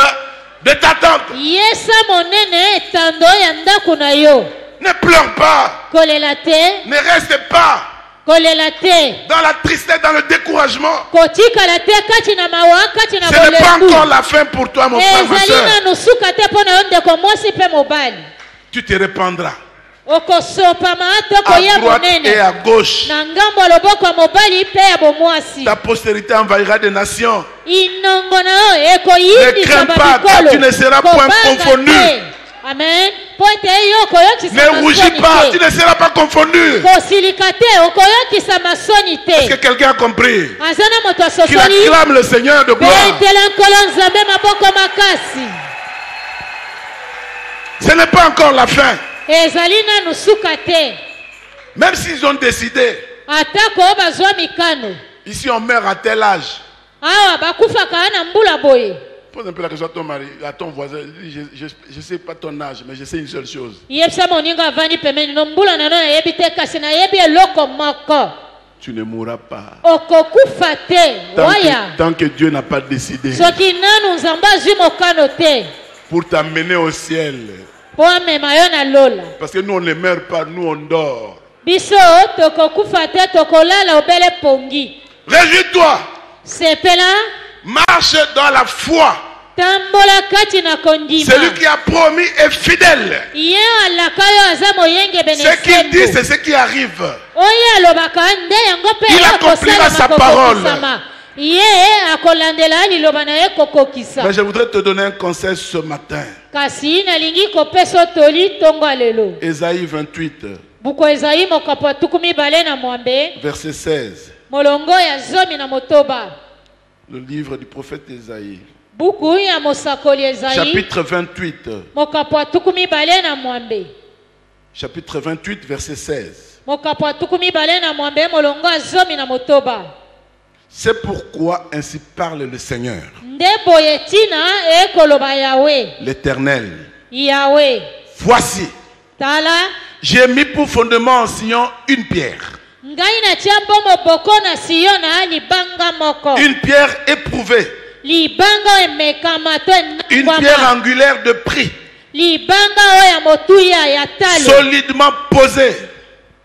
de ta tente. Yesa monene etando ya ndako na yo. Ne pleure pas. Kolela te. Ne reste pas Kolela te. dans la tristesse, dans le découragement. Kotikala te kati na mawa kati na Ce n'est pas bolebu. encore la fin pour toi, mon frère, ma Ezali soeur. na nusuka te pona yo ndeko mwasi pe mobali. Tu te répandras Okosopama à tokoya droite et monene. à gauche. Na ngambo ya loboko ya mobali pe ya bomwasi. Ta postérité envahira des nations. Inongo na yo Ne ekoyindisa crains pas, car babikolo. tu ne seras point Kobanga confondu. te. Amen. Po ete yo koyokisa Ne rougis masoni pas, te. tu ne seras pas confondu. Kosilika te okoyokisa masoni Est-ce que te. quelqu'un a compris? Azana moto Qu'il asosoli. acclame le Seigneur de gloire. Betela nkolo nzambe maboko makasi. Ce n'est pas encore la fin. Ezali nanu suka te. Même s'ils ont décidé, Atako bazwa mikano. ici on meurt à tel âge. Awa bakufaka na mbula boye. Pose un peu la question à ton mari, à ton voisin. Je ne sais pas ton âge, mais je sais une seule chose. Yebisa moninga avani pemeni no mbula na no yebi te kasi na yebi eloko moko. Tu ne mourras pas. Okokufa te. Waya. Tant que Dieu n'a pas décidé Soki nanu nzamba azwi mokano te. pour t'amener au ciel. Po amema yo na lola. Parce que nous on ne meurt pas, nous on dort. Biso tokokufa te tokolala obele pongi. Réjouis-toi. Sepela Marche dans la foi. tambola kati na kondima. Celui qui a promis est fidèle. Ye alaka yo aza moyenge Ce qu'il dit, benesembo. c'est ce qui arrive. Oye alobaka nde yango pe Il accomplira sa parole. Ye akolandela liloba na ye kokokisa. Mais je voudrais te donner un conseil ce matin. Kasi nalingi kopesa toli tongo alelo. Ésaïe 28, Buko Ezayi mokapo ya tukumi bale na mwambe. verset 16. Molongo ya zomi na motoba. Le livre du prophète Ésaïe. Buku ya mosakoli Ezayi. Chapitre 28. Mokapo ya tukumi bale na mwambe. Chapitre 28, verset 16. Mokapo ya tukumi bale na mwambe molongo ya zomi na motoba. C'est pourquoi ainsi parle le Seigneur, Nde boye tina ekoloba Yawe. l'Éternel. Yawe. Voici, Tala. j'ai mis pour fondement en Sion une pierre. Ngai na tiambo moboko na Siona libanga moko. Une pierre éprouvée. Libanga emekama to Une enangwama. pierre angulaire de prix. Libanga oya motuya ya talo. Solidement posée.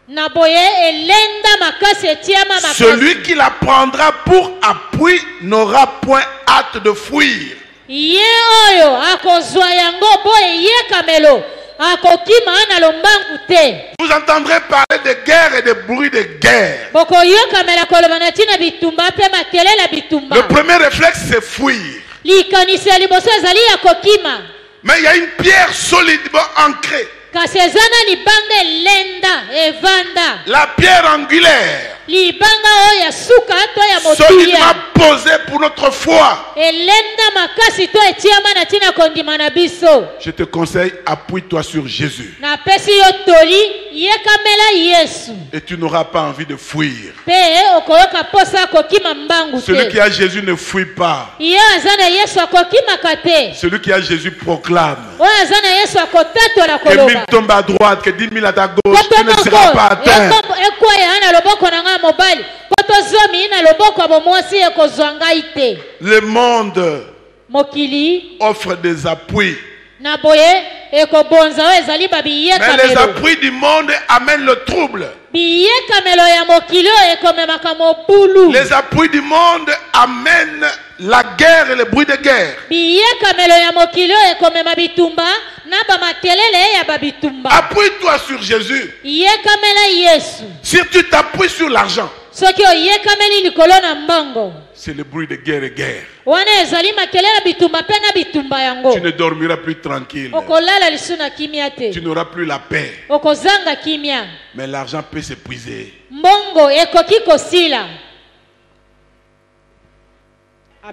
Na boye elenda makasi etiama makasi. Celui qui la prendra pour appui n'aura point hâte de fuir. Ye oyo akozwa yango boye ye kamelo. Akokima na lombangu te. Vous entendrez parler de guerre et de bruit de guerre. Boko yo kamela koloba na tina bitumba pe makelela bitumba. Le premier réflexe, c'est fuir. Likanisi ya liboso ezali ya kokima. Mais il y a une pierre solidement ancrée. Kasi ezana libanga elenda evanda. La pierre angulaire, Libanga oyo ya suka to ya motuya. solidement posée pour notre foi. Elenda makasi to etiama na tina kondima na biso. Je te conseille, appuie-toi sur Jésus. Na pesi yo toli ye kamela Yesu. Et tu n'auras pas envie de fuir. Pe okoyoka posa kokima mbangu Celui qui te. a Jésus ne fuit pas. Ye azana Yesu akokima kate. Celui qui a Jésus proclame. Oyo azana Yesu akotatola Que 1000 koloba. tombent à droite, que 10 000 à ta gauche, tu ne seras pas atteint. Ekwaya na loboko na nga mobali. Poto zomi na loboko bo mwasi ekozwa ngai te. Le monde Mokili offre des appuis. na boye ekobonza oyo ezali Mais les babiyekamelo. appuis du monde amènent le trouble. Biyekamelo ya mokili oyo ekomemaka mobulu. Les appuis du monde amènent la guerre et le bruit de guerre. Biyekamelo ya mokili oyo ekomema bitumba na bamakelele ya babitumba. Appuie-toi sur Jésus. Yekamela Yesu. Si tu t'appuies sur l'argent, Soki oyekameli likolo na mbongo. c'est le bruit de guerre et guerre. Wana ezali makelele bitumba pe na bitumba yango. Tu ne dormiras plus tranquille. Okolala lisu na kimia te. Tu n'auras plus la paix. Okozanga kimia. Mais l'argent peut s'épuiser. Mbongo ekoki kosila.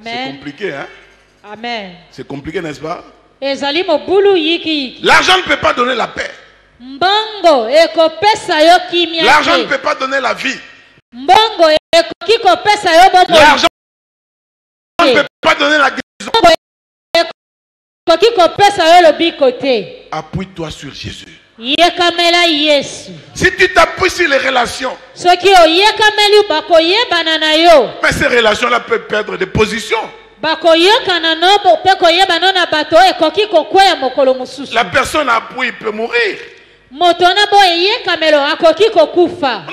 C'est Amen. compliqué, hein? Amen. C'est compliqué, n'est-ce pas? Ezali mobulu yiki yiki. L'argent ne peut pas donner la paix. Mbongo ekopesa yo kimia L'argent ne te. peut pas donner la vie. Mbongo ekoki kopesa yo bomoi. L'argent ne peut pas donner la guérison. Mbongo ekoki kopesa yo lobiko te. Appuie-toi sur Jésus. Yekamela Yesu. Si tu t'appuies sur les relations, Soki oyekameli bakoyebana na yo. mais ces relations-là peuvent perdre des positions. La personne appuie, il peut mourir. On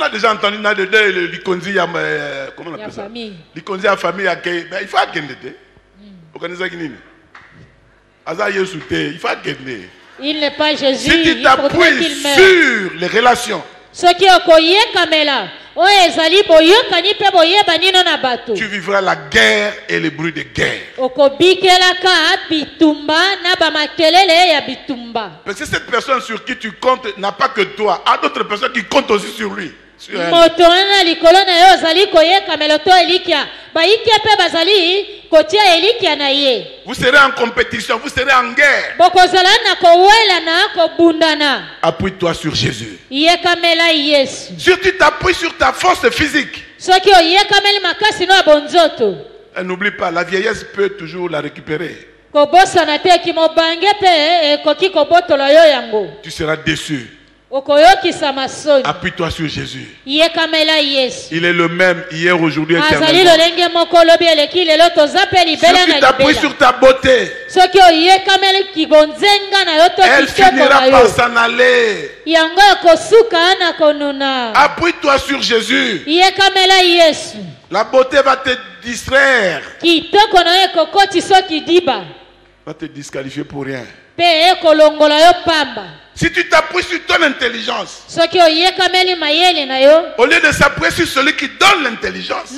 a déjà entendu dans le Likonzi, comment on appelle ça? Likonzi à famille, il faut attendre. Vous connaissez qui? Il faut attendre. Il n'est pas Jésus. Si tu t'appuies sur les relations, tu vivras la guerre et le bruit de guerre. Parce que cette personne sur qui tu comptes n'a pas que toi, a d'autres personnes qui comptent aussi sur lui. Sur elle. Vous serez en compétition, vous serez en guerre. Appuie-toi sur Jésus. Si tu t'appuies sur ta force physique, n'oublie pas, la vieillesse peut toujours la récupérer. Tu seras déçu. Appuie-toi sur Jésus. Il est le même hier, aujourd'hui, éternellement. Si tu t'appuies sur ta beauté, elle finira par s'en aller. Appuie-toi sur Jésus. La beauté va te distraire. Va te disqualifier pour rien. Si tu t'appuies sur ton intelligence, au lieu de s'appuyer sur celui qui donne l'intelligence,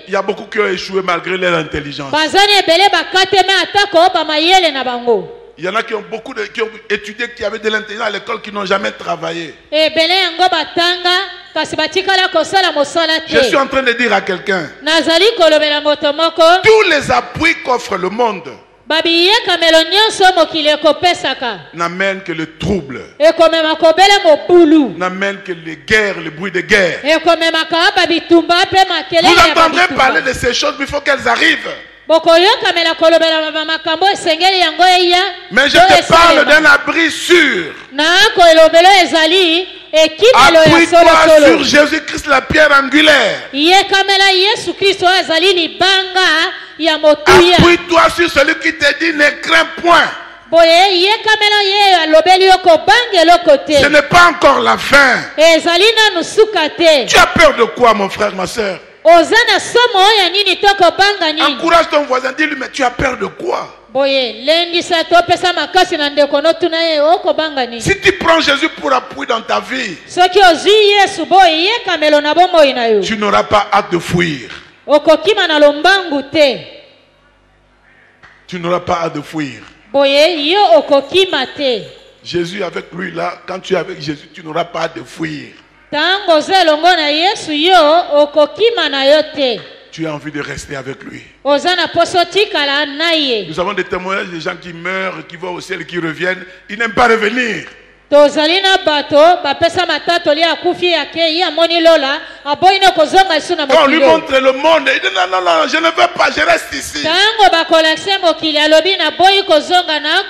il y a beaucoup qui ont échoué malgré leur intelligence. Il y en a qui ont étudié, qui avaient de l'intelligence à l'école, qui n'ont jamais travaillé. Je suis en train de dire à quelqu'un, tous les appuis qu'offre le monde n'amènent que le trouble, n'amènent que les guerres, le bruit de guerre. Vous entendrez parler de ces choses, mais il faut qu'elles arrivent. Mais je te parle d'un abri sûr. Appuie-toi sur Jésus-Christ, la pierre angulaire. Appuie-toi sur celui qui te dit ne crains point. Ce n'est pas encore la fin. Tu as peur de quoi, mon frère, ma soeur? Encourage ton voisin, dis-lui, mais tu as peur de quoi? Si tu prends Jésus pour appui dans ta vie, tu n'auras pas hâte de fuir. Tu n'auras pas hâte de fuir. Jésus avec lui là, quand tu es avec Jésus, tu n'auras pas hâte de fuir. Tu as envie de rester avec lui. Nous avons des témoignages des gens qui meurent, qui vont au ciel et qui reviennent. Ils n'aiment pas revenir. Quand on lui montre le monde, il dit non, je ne veux pas, je reste ici.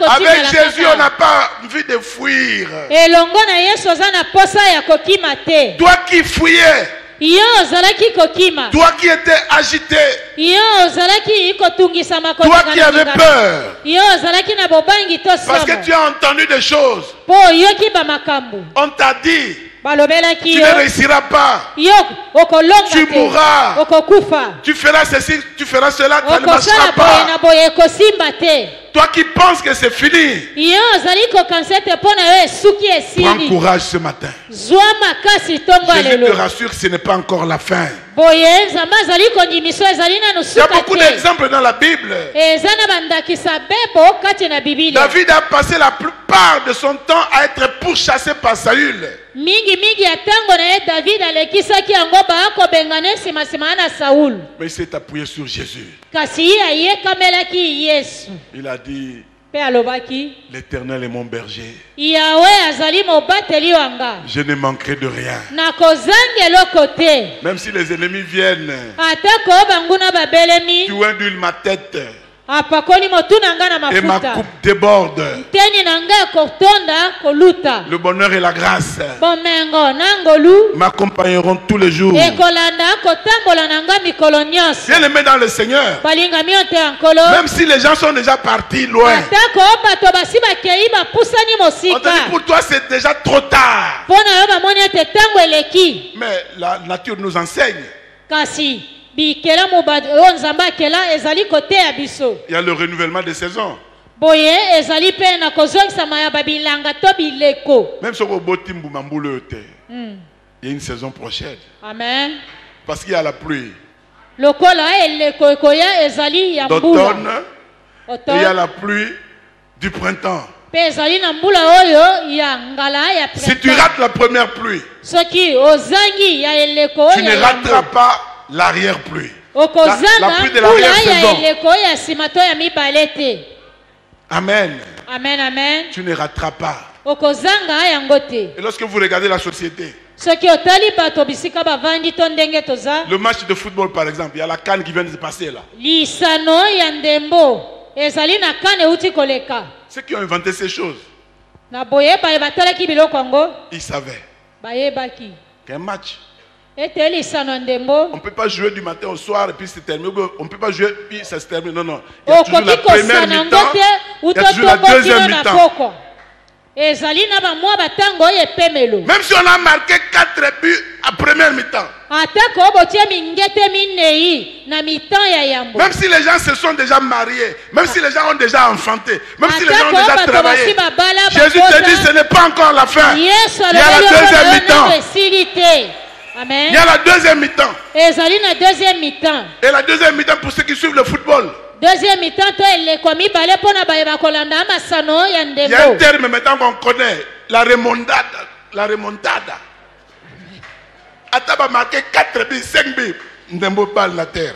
Avec Jésus, on n'a pas envie de fuir. Toi qui fouillais, toi qui étais agité, toi qui avais peur, parce que tu as entendu des choses, on t'a dit, tu ne réussiras pas, tu mourras, tu feras ceci, tu feras cela, ça ne marchera pas. Toi qui penses que c'est fini, prends courage ce matin. Jésus te rassure, ce n'est pas encore la fin. Il y a beaucoup d'exemples dans la Bible. David a passé la plupart de son temps à être pourchassé par Saül. Mais il s'est appuyé sur Jésus. Il a dit, l'Éternel est mon berger. Je ne manquerai de rien. Même si les ennemis viennent, tu induis ma tête apakoli motu na nga na et ma mafuta coupe déborde. nteni na nga ekotonda koluta Le bonheur et la grâce bomengo na ngolu m'accompagneront tous les jours. ekolanda kotambola na nga mikolo nyonso Bien aimé dans le Seigneur, balingami yo te ya nkolo même si les gens sont déjà partis loin, atako bato basi bakei bapusani on te dit mosika pour toi c'est déjà trop tard. mpo na yo bamoni ete ntango eleki Mais la nature nous enseigne. kasi bikela oyo nzambe akela ezali koteya biso Il y a le renouvellement des saisons. boye ezali mpe na kozongisama ya babilanga to bileko Même si on boti mbuma mbula oyo te, il y a une saison prochaine. amen Parce qu'il y a la pluie lokola eleko ekoya ezali ya mbula d'automne et il y a Automne, la pluie du printemps. mpe ezali na mbula oyo ya ngala ya Si tu printemps. rates la première pluie, soki ozangi ya eleko tu oyo ne ya rateras yambo pas l'arrière-pluie. La okozanga pluie de mbula ya l'arrière-saison. eleko oyo ya nsima to ya mibale te Amen. amen amen Tu ne rateras pas. okozanga yango te Et lorsque vous regardez la société, soki otali bato bisika bavandi to ndenge toza le match de football par exemple, il y a la canne qui vient de se passer là. lisano ya ndembo ezali na kane euti koleka Ceux qui ont inventé ces choses, na boye baye batalaki biloko yango ils savaient bayebaki qu'un match, ete lisano ya on ndembo ne peut pas jouer du matin au soir et puis c'est terminé. On ne peut pas jouer puis ça se termine. Non, non. Il y a toujours la okoki première kosana yango mi-temps, te il y uta a toujours la tombokino deuxième na mi-temps. poko ezali na bamwa batango oyo epemelo Même si on a marqué 4 buts à première mi-temps, atako botie mingete minei na mitan ya yambo même si les gens se sont déjà mariés, même si les gens ont déjà enfanté, même si les gens ont déjà atako bato travaillé, basi babala Jésus te dit ce n'est pas encore la fin. yesu Il y a la deuxième mi-temps. esili te amen Il y a la deuxième mi-temps. ezali na deuxième mi-temps Et la deuxième mi-temps pour ceux qui suivent le football. deuxième mi-temps to eleko mibale mpo na baye bakolanda masano ya Il y a un ndembo terme maintenant qu'on connaît, la remontada. La remontada. Ataba marqué 4 buts, 5 buts. Ndembo balle la terre.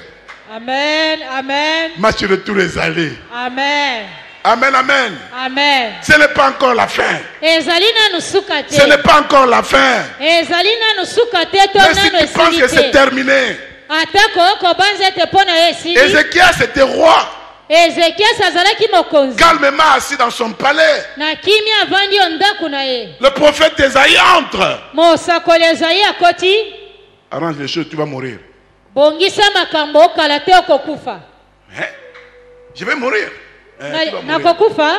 amen amen Match retour les allées. amen Amen, amen. amen Ce n'est pas encore la fin. ezali nanu suka te Ce n'est pas encore la fin. ezali nanu suka te to Mais si nanu tu penses que esili c'est te terminé, atako okobanza ete mpo na yo esili Ézéchias c'était roi, ezekiasi azalaki mokonzi calmement assis dans son palais. na kimia avandi yo ndako na ye Le prophète Esaïe entre. mosakoli ezali akoti Arrange les choses, tu vas mourir. bongisa makambo okala te okokufa Hein? Je vais mourir. Hein, tu vas mourir. nakokufa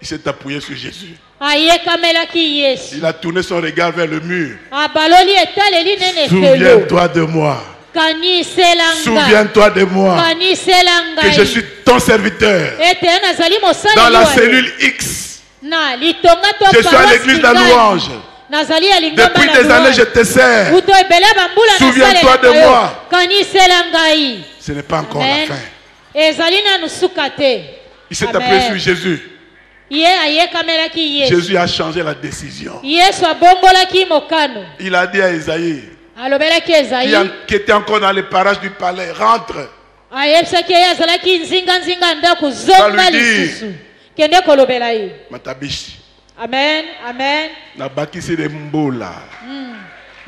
Il s'est appuyé sur Jésus. ayekamelaki yesu Il a tourné son regard vers le mur. abaloli etaleli nene felo Souviens-toi de moi. kanisela nga Souviens-toi de moi. kanisela Que je suis ngai ton serviteur. ete nazali Dans mosali la wa yo. cellule X. na litonga to Je suis à l'église de la louange. nazali ya lingomba Depuis na des années, je louange. te sers. uto ebele bambula Souviens-toi nasalelaka de yo. moi. kanisela ngai Ce n'est pas encore Amen. la fin. ezali nanu suka te Il s'est Amen. appuyé sur Jésus. ye ayekamelaki yesu Jésus a changé la décision. yesu abongolaki mokano Il a dit à Esaïe, alobelaki ezayi qui était encore dans les parages du palais, rentre. ayebisaki ye azalaki nzinganzinga ndako Ça zonga lui dit. lisusu kende kolobela ye Matabishi. amen amen Nabakisi de Mbola.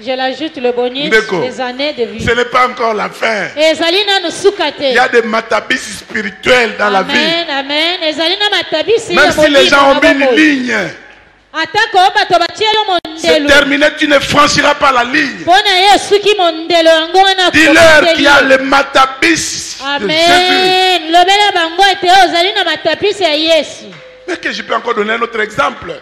je l'ajoute le bonus Ndeko. des années de vie Ce n'est pas encore la fin. ezali nanu suka te Il y a des matabis spirituels dans la vie. amen amen ezali na matabisi Même ya si les gens ont mis molimo na une bomoi. ligne, atako bato batie yo c'est mondelo terminé, tu ne franchiras pas la ligne. mpo na ye suki mondelo yango wana Dis-leur qu'il y a akokateli. le matabis de Jésus. amen lobela bango ete ozali na matapisi ya yesu Mais que je peux encore donner un autre exemple.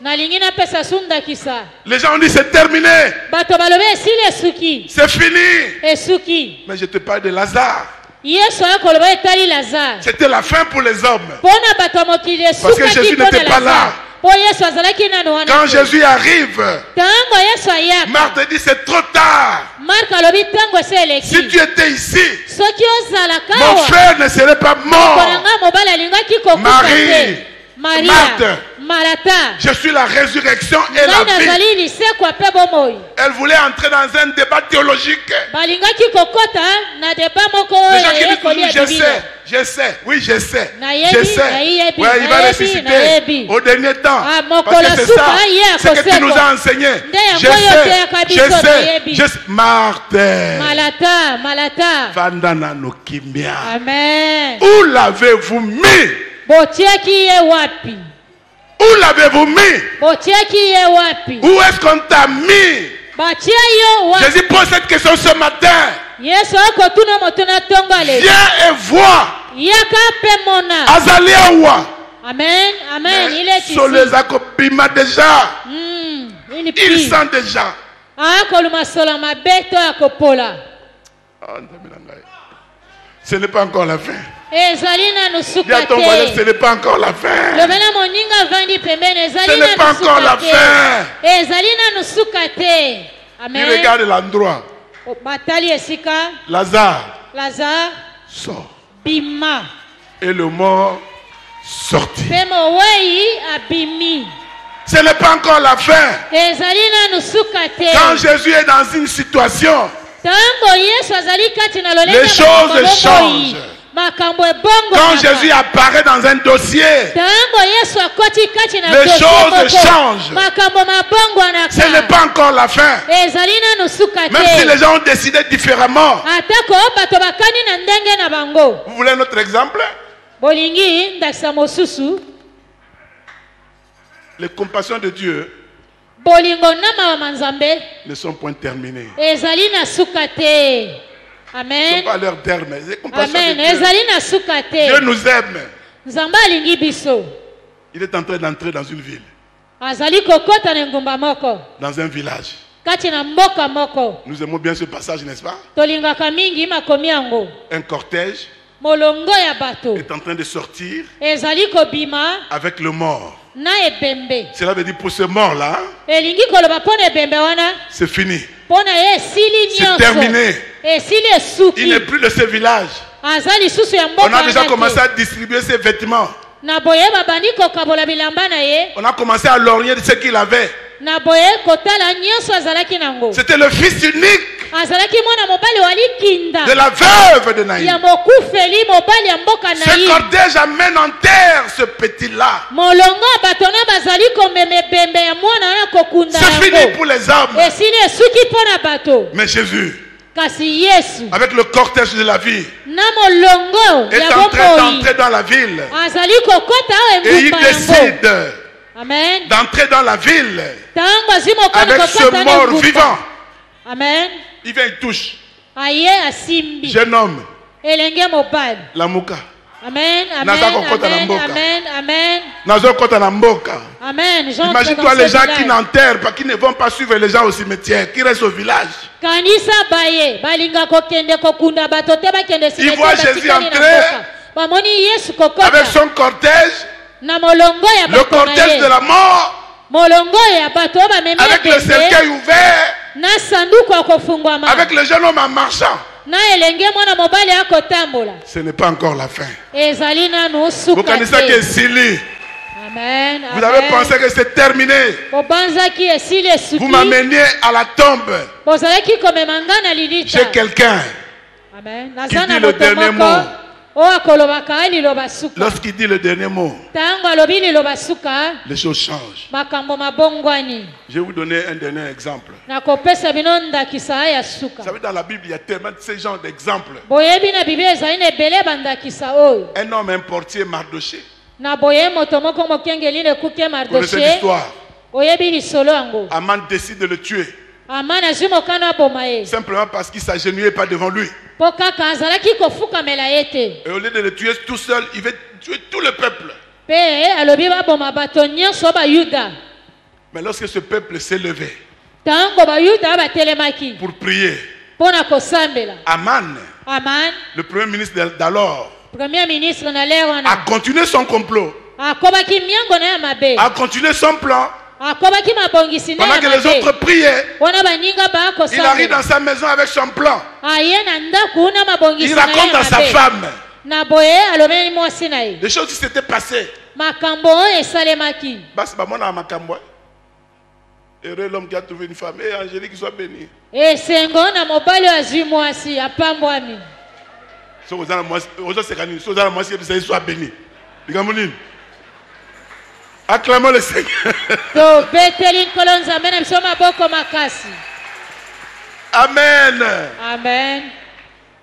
nalingi napesa sundakisa Les gens ont dit c'est terminé, bato balobi esili esuki c'est fini. esuki Mais je te parle de Lazare. yesu ayakoloba etali lazare C'était la fin pour les hommes. mpo na bato ya mokili Parce que esukaki Jésus mpo n'était na pas là. lazare mpo yesu azalaki nano wana Quand te. Jésus arrive, ntango yesu ayaka Marthe dit c'est trop tard. mark alobi ntango esi eleki Si tu étais ici, soki ozalaka mon awa frère ne serait pas mort. konanga mobali alingaki kokufa Marie te Maria, Marthe, Martha, je suis la résurrection et la vie. nazali lisekwa pe bomoi. Elle voulait entrer dans un débat théologique. Balingaki kokota na débat moko Les gens qui disent ekoli ya toujours, Biblia. je sais, oui je sais, Nayebi, je sais. nayebi, Ouais, il va nayebi, ressusciter nayebi. au dernier temps. Ah, Parce mokolo que c'est suka, ça, ye c'est que tu akoseko. nous as enseigné. Nde Je yango yo sais, teyaka je biso sais, nayebi. je sais. Marthe, Malata, Malata. Vandana no kimia. Amen. Où l'avez-vous mis? Botiaki ye wapi? Où l'avez-vous mis? Botiaki ye wapi? Où est-ce qu'on t'a mis? Batia yo wapi? Jésus pose cette question ce matin. Yesu akotuna motuna tongale. Viens et vois. Yaka pe mona. Azalia wa. Amen, amen. Il est ici. Soleza kopima déjà. Il Il prie. sent déjà. Akoluma sola mabeto akopola. Ce n'est pas encore la fin. Ezali na Dis à ton voisin, ce nusukate. n'est pas encore la fin. Lobela moninga vandi pembeni Ce ezali n'est na pas encore la nusukate. fin. Ezali na nusukate. Il Amen. regarde l'endroit. Batali esika. Lazare Lazare sort. bima. Et le mort sortit. Pemo wei abimi. Ce n'est pas encore la fin. Ezali na nusukate. Quand Jésus est dans une situation, Tango Yesu azali kati na lolenge les choses changent. Makambo ebongo. Quand Jésus apparaît dans un dossier, Tango Yesu akoti kati na les dossier choses moko. changent. Makambo mabongo anaka. ce n'est pas encore la fin. Ezali na nusukate. Même si les gens ont décidé différemment. Atako bato bakani na ndenge na bango. Vous voulez un autre exemple? Bolingi ndakisa mosusu. Les compassions de Dieu Bolingo na mawa manzambe. ne sont point terminées. Ezali na sukate. Ils ne Amen. sont pas à leur terme. Les compassions Amen. de Dieu. Ezali na sukate. Dieu nous aime. Nzamba alingi biso. Il est en train d'entrer dans une ville, Azali kokota na ngumba moko. dans un village. Kati na mboka moko. Nous aimons bien ce passage, n'est-ce pas? Tolingaka mingi makomi yango. Un cortège Molongo ya bato. est en train de sortir Ezali kobima avec le mort. na ebembe. Cela veut dire pour ce mort-là, Elingi koloba pona ebembe wana. c'est fini. Pona ye esili C'est nyonso. terminé. Esili Il esuki. n'est plus de ce village. Azali susu ya On mboka a déjà wana commencé te. à distribuer ses vêtements. Na boye babandi kokabola bilamba na ye. On a commencé à lorgner de ce qu'il avait. Na boye kotala nyonso azalaki nango. C'était le fils unique Azalaki mwana mobali wali kinda. de la veuve de Naïm. Ya mokufeli mobali ya mboka na Ce ye. cortège amène en terre ce petit-là. Molongo bato na bazali komema ebembe ya mwana wana kokunda C'est fini yango. pour les hommes. Esili esuki mpona bato. Mais Jésus, Kasi Yesu avec le cortège de la vie, na molongo est ya en train bomoi d'entrer dans la ville. azali kokota awo Et il engumba yango. décide Amen. d'entrer dans la ville Tango azwi mokano avec ce kokota na mort engumba. vivant. Amen. Il vient, il touche. Aye asimbi Jeune homme, elenge mobali. la mouka. Amen. Amen. Naza kokota na Amen. mboka. Amen. Amen. Nazo kota na mboka. Amen. J'entre Imagine-toi dans les ce gens village. qui n'enterrent pas, qui ne vont pas suivre les gens au cimetière, qui restent au village. Kanisa baye balinga kokende kokunda bato te bakende Il voit Jésus entrer bamoni Yesu kokota Avec son cortège, na molongo ya le bato na cortège ye. de la mort, Molongo ya bato bamemi avec le ebembe cercueil ouvert, na sanduku ya kofungwama avec le jeune homme en marchant. na elenge mwana mobali akotambola. Ce n'est pas encore la fin. Ezali nanu Vous suka connaissez que te. Sili, Amen. vous avez pensé que c'est terminé. bobanzaki esili Vous esuki m'ameniez à la tombe. bozalaki komema nga na lilita. J'ai quelqu'un Amen. qui Naza dit na le moto dernier moko mot. oyo akolobaka liloba suka. Lorsqu'il dit le dernier mot, Tango alobi liloba suka les choses changent. makambo mabongwani. Je vais vous donner un dernier exemple. Nakopesa bino ndakisa ya Vous suka. savez, dans la Bible, il y a tellement de ce genre d'exemples. Boyebi na Biblia ezali na ebele bandakisa oyo. Un homme, un portier, Mardoché. Na boye moto moko mokengeli lekuke Vous connaissez Mardoche. l'histoire. Oyebi lisolo yango. Aman décide de le tuer. Amana azwi mokano aboma ye. Simplement parce qu'il ne s'agenouillait pas devant lui. Mpo kaka azalaki kofukamela ye te. Et au lieu de le tuer tout seul, il veut tuer tout le peuple. Mpe alobi baboma bato nyonso bayuda. Mais lorsque ce peuple s'est levé Tango bayuda batelemaki pour prier, mpo na kosambela. Aman, Aman, le premier ministre d'alors, premier ministre na lero a wana, continué son complot, akobaki miango na ya mabe. a continué son plan. Akobaki mabongisi na Pendant ya que les mabe. autres priaient, Wana baninga il arrive bakosambela. dans sa maison avec son plan. Aye na ndaku na Il mabongisi na raconte ya à sa mabe. femme, Na boye alobeli mwasi na ye. Des choses qui s'étaient passées. Makambo oyo esalemaki. Bas bamona makambo. Heureux l'homme qui a trouvé une femme. Et Angélique qui soit bénie. Esengo na mobali azwi mwasi apambwami. So ozana mwasi, ozo sekani, so ozana mwasi qui soit béni. Digamonine. Acclamons le Seigneur. To beteli nkolo nzambe na biso maboko makasi. Amen. Amen.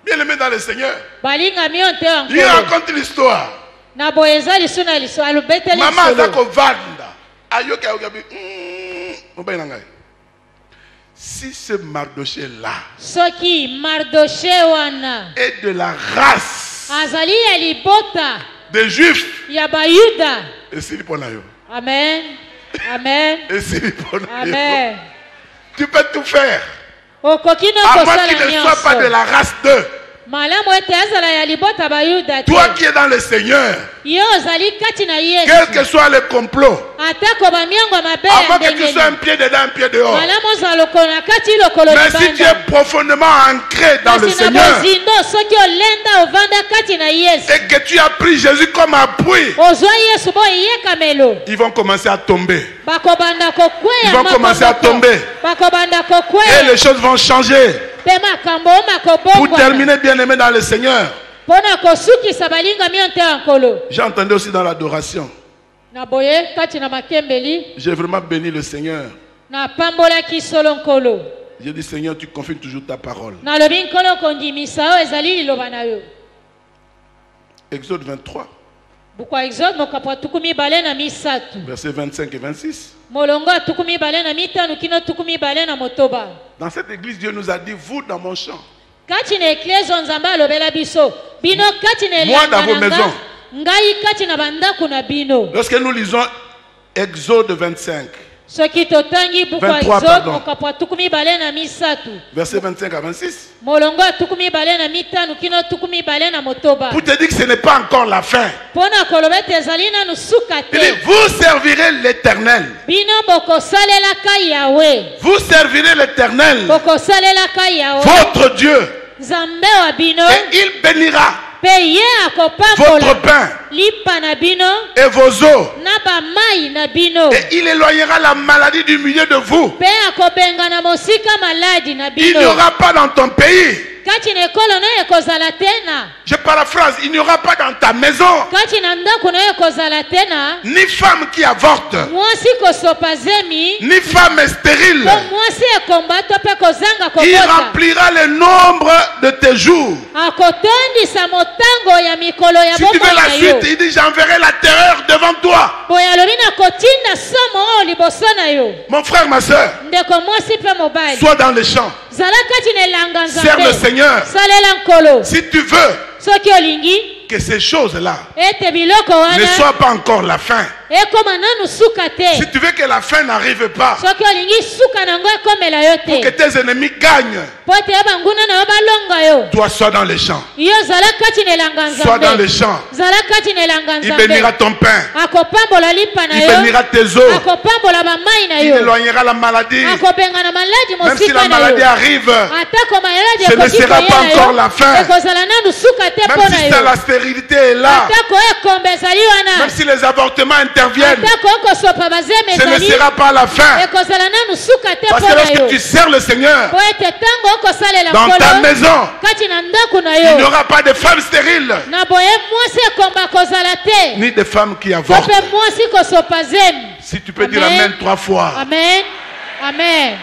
Bien aimé dans le Seigneur. Balinga mionte Il nkolo. raconte l'histoire. Na boyeza liso na liso alubeteli Maman solo. azako vanda. Ayoka yogabi. Mobile nangai. Si ce Mardoché là Soki Mardoché wana est de la race azali ya libota des Juifs, ya Bayuda. et si liponayo. Amen. Amen. Et si liponayo. Amen. Tu peux tout faire. Okoki no À moins kosala qu'il ne soit pas de nyonso. la race d'eux. Malamu ete azala ya libota Bayuda te. Toi qui es dans le Seigneur, Yo ozali kati na Yesu. quel que soit le complot, Atako bamiango mabe à ya moins que tu sois ndengeni. un pied dedans, un pied dehors. Malamu ozala lokolo na kati lokolo Mais si tu es libanda. profondément ancré dans le Kasi na Seigneur bozindo soki olenda ovanda kati na Yesu. et que tu as pris Jésus comme appui, Ozwa Yesu bo iyekamelo. ils vont commencer à tomber. Bakobanda kokweya Ils vont commencer à tomber. Bakobanda Et kokweya. les choses vont changer. Pe makambo Pour makobongwana. terminer, bien aimé dans le Seigneur, Pona kosukisa balinga mionte ya nkolo. j'ai entendu aussi dans l'adoration. Na boye kati na makembeli. J'ai vraiment béni le Seigneur. Na pambolaki solo nkolo. J'ai dit, Seigneur, tu confirmes toujours ta parole. Na lobi nkolo kondimisa oyo ezali liloba na yo. Exode 23, Bukwa Exode mokapo atukumi bale na misatu. versets 25 et 26. Molongo atukumi bale na mitano kino tukumi bale na motoba. Dans cette église, Dieu nous a dit, vous dans mon champ, Kati na eklezo nzambe alobela biso. Bino kati na Moi dans vos elanga na nga. maisons. Ngai kati na bandaku na bino. lorsque nous lisons Exode 25, Soki totangi bukwa 23, Exode pardon. mokapo atukumi bale na misatu. versets 25 à 26, Molongo atukumi bale na mitano kino tukumi bale na motoba. pour te dire que ce n'est pas encore la fin. Pona koloba ete ezali nanu suka Il dit, te. vous servirez l'Éternel. Bino bokosalelaka Yawe. Vous servirez l'Éternel, Bokosalelaka Yawe. votre Dieu, Nzambe wa bino. et il bénira Pe ye akopambola. votre pain Lipa na bino. et vos eaux, Na bamai na bino. et il éloignera la maladie du milieu de vous. Pe akobenga na mosika maladi na Il n'y bino. aura pas dans ton pays. Kati na ekolo na ekozala tena. Je paraphrase, il n'y aura pas dans ta maison Kati na ndako na ekozala tena. ni femme qui avorte, Mwasi kosopa zemi. ni femme stérile. To mwasi ekomba to pe kozanga Il kobota. remplira le nombre de tes jours. Akotondisa motango ya mikolo ya Si tu veux bomoi la na yo. suite, il dit, j'enverrai la terreur devant toi. Boye alobi na kotinda somo oyo liboso na yo. Mon frère, ma soeur, Ndeko mwasi pe mobali. sois dans les champs. Zala kati na elanga Sers le nzambe. Seigneur. Salela nkolo. Si tu veux Soki olingi que ces choses-là ete biloko ne wana soient pas encore la fin, ekoma nanu suka si te. tu veux que la fin n'arrive pas, Soki olingi suka nango ekomela yo pour que te. tes ennemis gagnent, Po ete ya banguna na yo balonga yo. toi sois dans les champs. Yo zala kati na elanga Sois dans les nzambe. champs. Zala kati na elanga Il bénira nzambe. ton pain. Akopambola lipa na Il yo. bénira tes eaux. Akopambola bamai na Il yo. éloignera la maladie. Akobenga na maladi Même si la mosika na maladie yo. arrive, Atako maladi ce ne ekoki sera pas koyela encore yo. la fin. Ekozala nanu suka te même mpo si na yo. la stérilité est là, Atako ekomba ezali même wana. si les avortements interviennent, Atako okosopa bazeme ce ne ezali. sera pas la fin. Ekozala nanu suka te Parce mpo que na lorsque yo. tu sers le Seigneur Po ete ntango okosalela dans ta nkolo maison, kati na ndako na il n'y yo. aura pas de femmes stériles, Na boye mwasi ekomba kozala te. ni de femmes qui To avortent. mpe mwasi kosopa zemi. Si tu peux dire Amen. Amen 3 fois. Amen. Amen.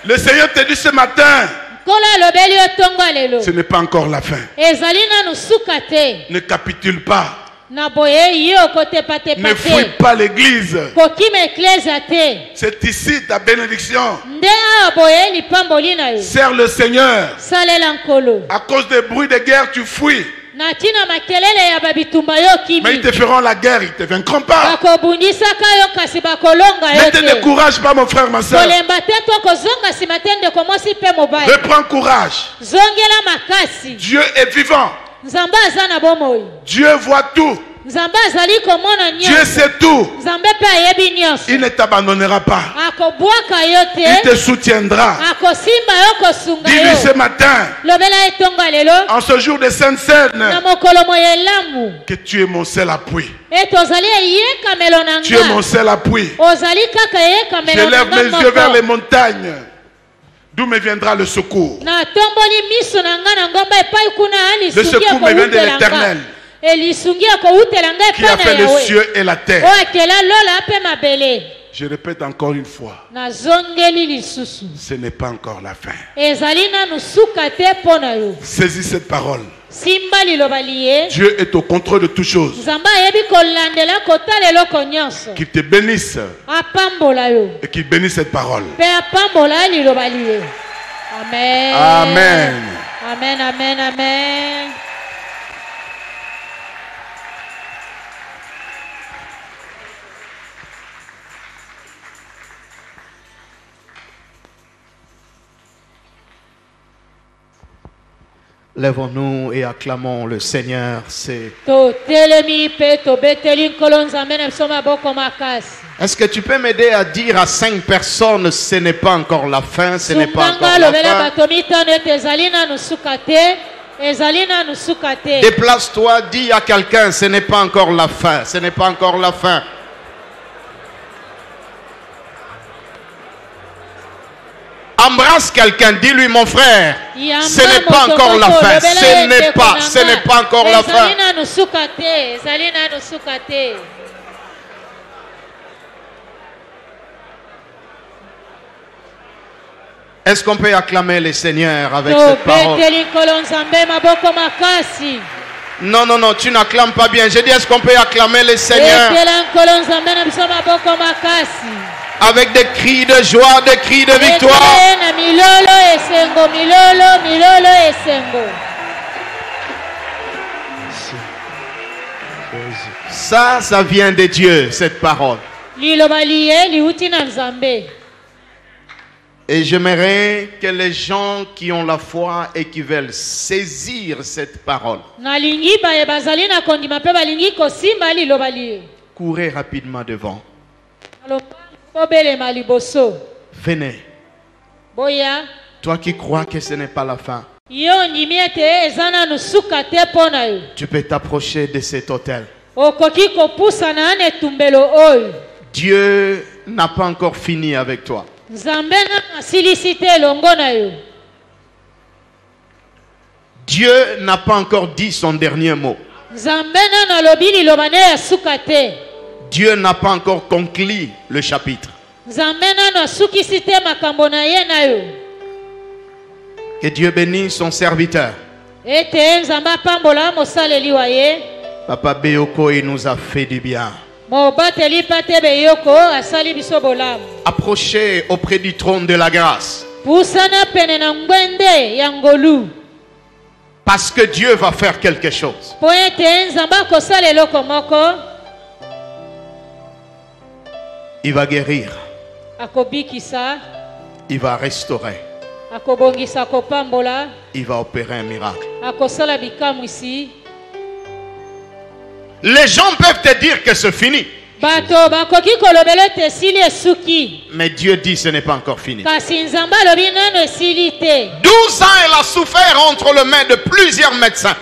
Le Seigneur te dit ce matin, Nkolo alobeli yo ntongo lelo. ce n'est pas encore la fin. Ezali nanu suka te. Ne capitule pas. Na boye yo kotepatepa Ne fouille te. pas l'église. Kokima eklesia te. C'est ici ta bénédiction. Nde awa boye lipamboli na yo. Sers le Seigneur. Salela nkolo. À cause des bruits de guerre, tu fuis. Na ntina makelele ya babitumba yo Mais ils kimi. te feront la guerre, ils ne te vaincront pas. Bakobundisaka yo kasi bakolonga Ne yo te te. décourage pas, mon frère, ma soeur. Kolemba te to kozonga nsima te ndeko mwasi mpe mobali. Reprends courage. Zongela makasi. Dieu est vivant. Nzambe aza na bomoi. Dieu voit tout. Nzambe azali komona Dieu nyonso. sait tout. Nzambe pe ayebi nyonso. Il ne t'abandonnera pas. Akobwaka yo Il te. te soutiendra. Akosimba yo kosunga Dis-lui yo. ce matin, Lobela etonga lelo. en ce jour de Sainte Na Seine, mokolo moye lamu. que tu es mon seul appui. Eto ozali eyeka melo na Tu es mon nga. seul appui. Ozali kaka eyeka Je melo na lève nga mes yeux vers les moko. montagnes. D'où me viendra le secours? Na tomboli miso na nga na ngomba epai kuna Le alisungi secours me vient de akowutela l'Éternel, nga. Elisungi akowutela nga qui a epai fait na les Yawe. cieux et la terre. Oyo akela lola ape mabele. Je répète encore une fois, Nazongeli lisusu. ce n'est pas encore la fin. Ezali nanu suka te mpo na yo. Saisis cette parole. Simba liloba liye. Dieu est au contrôle de toutes choses. Nzambe ayebi kolandela kotala eloko nyonso. Qu'il te bénisse Apambola yo. et qu'il bénisse cette parole. Mpe apambola liloba liye. Amen. Amen. Amen, amen, amen. Lèvons-nous et acclamons le Seigneur. Totelemi mpe tobeteli nkolo nzambe na biso maboko makasi. Est-ce que tu peux m'aider à dire à 5 personnes, ce n'est pas encore la fin, ce n'est pas encore Sunganga la lobela fin. bato mitano ete ezali nanu suka te. Ezali nanu suka te. Déplace-toi, dis à quelqu'un, ce n'est pas encore la fin, ce n'est pas encore la fin. Embrasse quelqu'un, dis-lui mon frère, ce n'est pas encore la fin, ce n'est pas encore la fin. Ezali nanu suka te. Ezali nanu suka te. Est-ce qu'on peut acclamer le Seigneur avec cette parole? Tobeteli nkolo nzambe maboko makasi. Non, non, non, tu n'acclames pas bien. J'ai dit, est-ce qu'on peut acclamer le Seigneur Betela nkolo nzambe na biso maboko makasi. avec des cris de joie, des cris de victoire? Ekele na milolo esengo, milolo esengo. Ça vient de Dieu, cette parole. Liloba liye liuti na nzambe. Et j'aimerais que les gens qui ont la foi et qui veulent saisir cette parole, Nalingi baye bazali na kondima mpe balingi kosimba liloba liye. courez rapidement devant. Kobelema liboso. Venez. Boya. Toi qui crois que ce n'est pas la fin, Yo ndimi ete eza nanu suka te mpo na yo. tu peux t'approcher de cet autel. Okoki kopusana na etumbelo oyo. Dieu n'a pas encore fini avec toi. Nzambe nanu asilisi te elongo na yo. Dieu n'a pas encore dit son dernier mot. Nzambe nanu alobi liloba ne ya suka te. Dieu n'a pas encore conclu le chapitre. Nzambe nanu asukisi te makambo na ye na yo. Que Dieu bénisse son serviteur. Ete nzambe apambola mosaleli wa ye. Papa Béoko, il nous a fait du bien. Mobateli pate beyoko asali biso bolamu. Approchez auprès du trône de la grâce. Pusana pene na ngwende ya ngolu. Parce que Dieu va faire quelque chose. Po ete nzambe akosala eloko moko. Il va guérir. Akobikisa. Il va restaurer. Akobongisa, akopambola. Il va opérer un miracle. Akosala bikamwisi. Les gens peuvent te dire que c'est fini. Bato bakoki kolobela ete esili esuki. Mais Dieu dit ce n'est pas encore fini. Kasi nzambe alobi nano esili te. 12 ans, elle a souffert entre les mains de plusieurs médecins.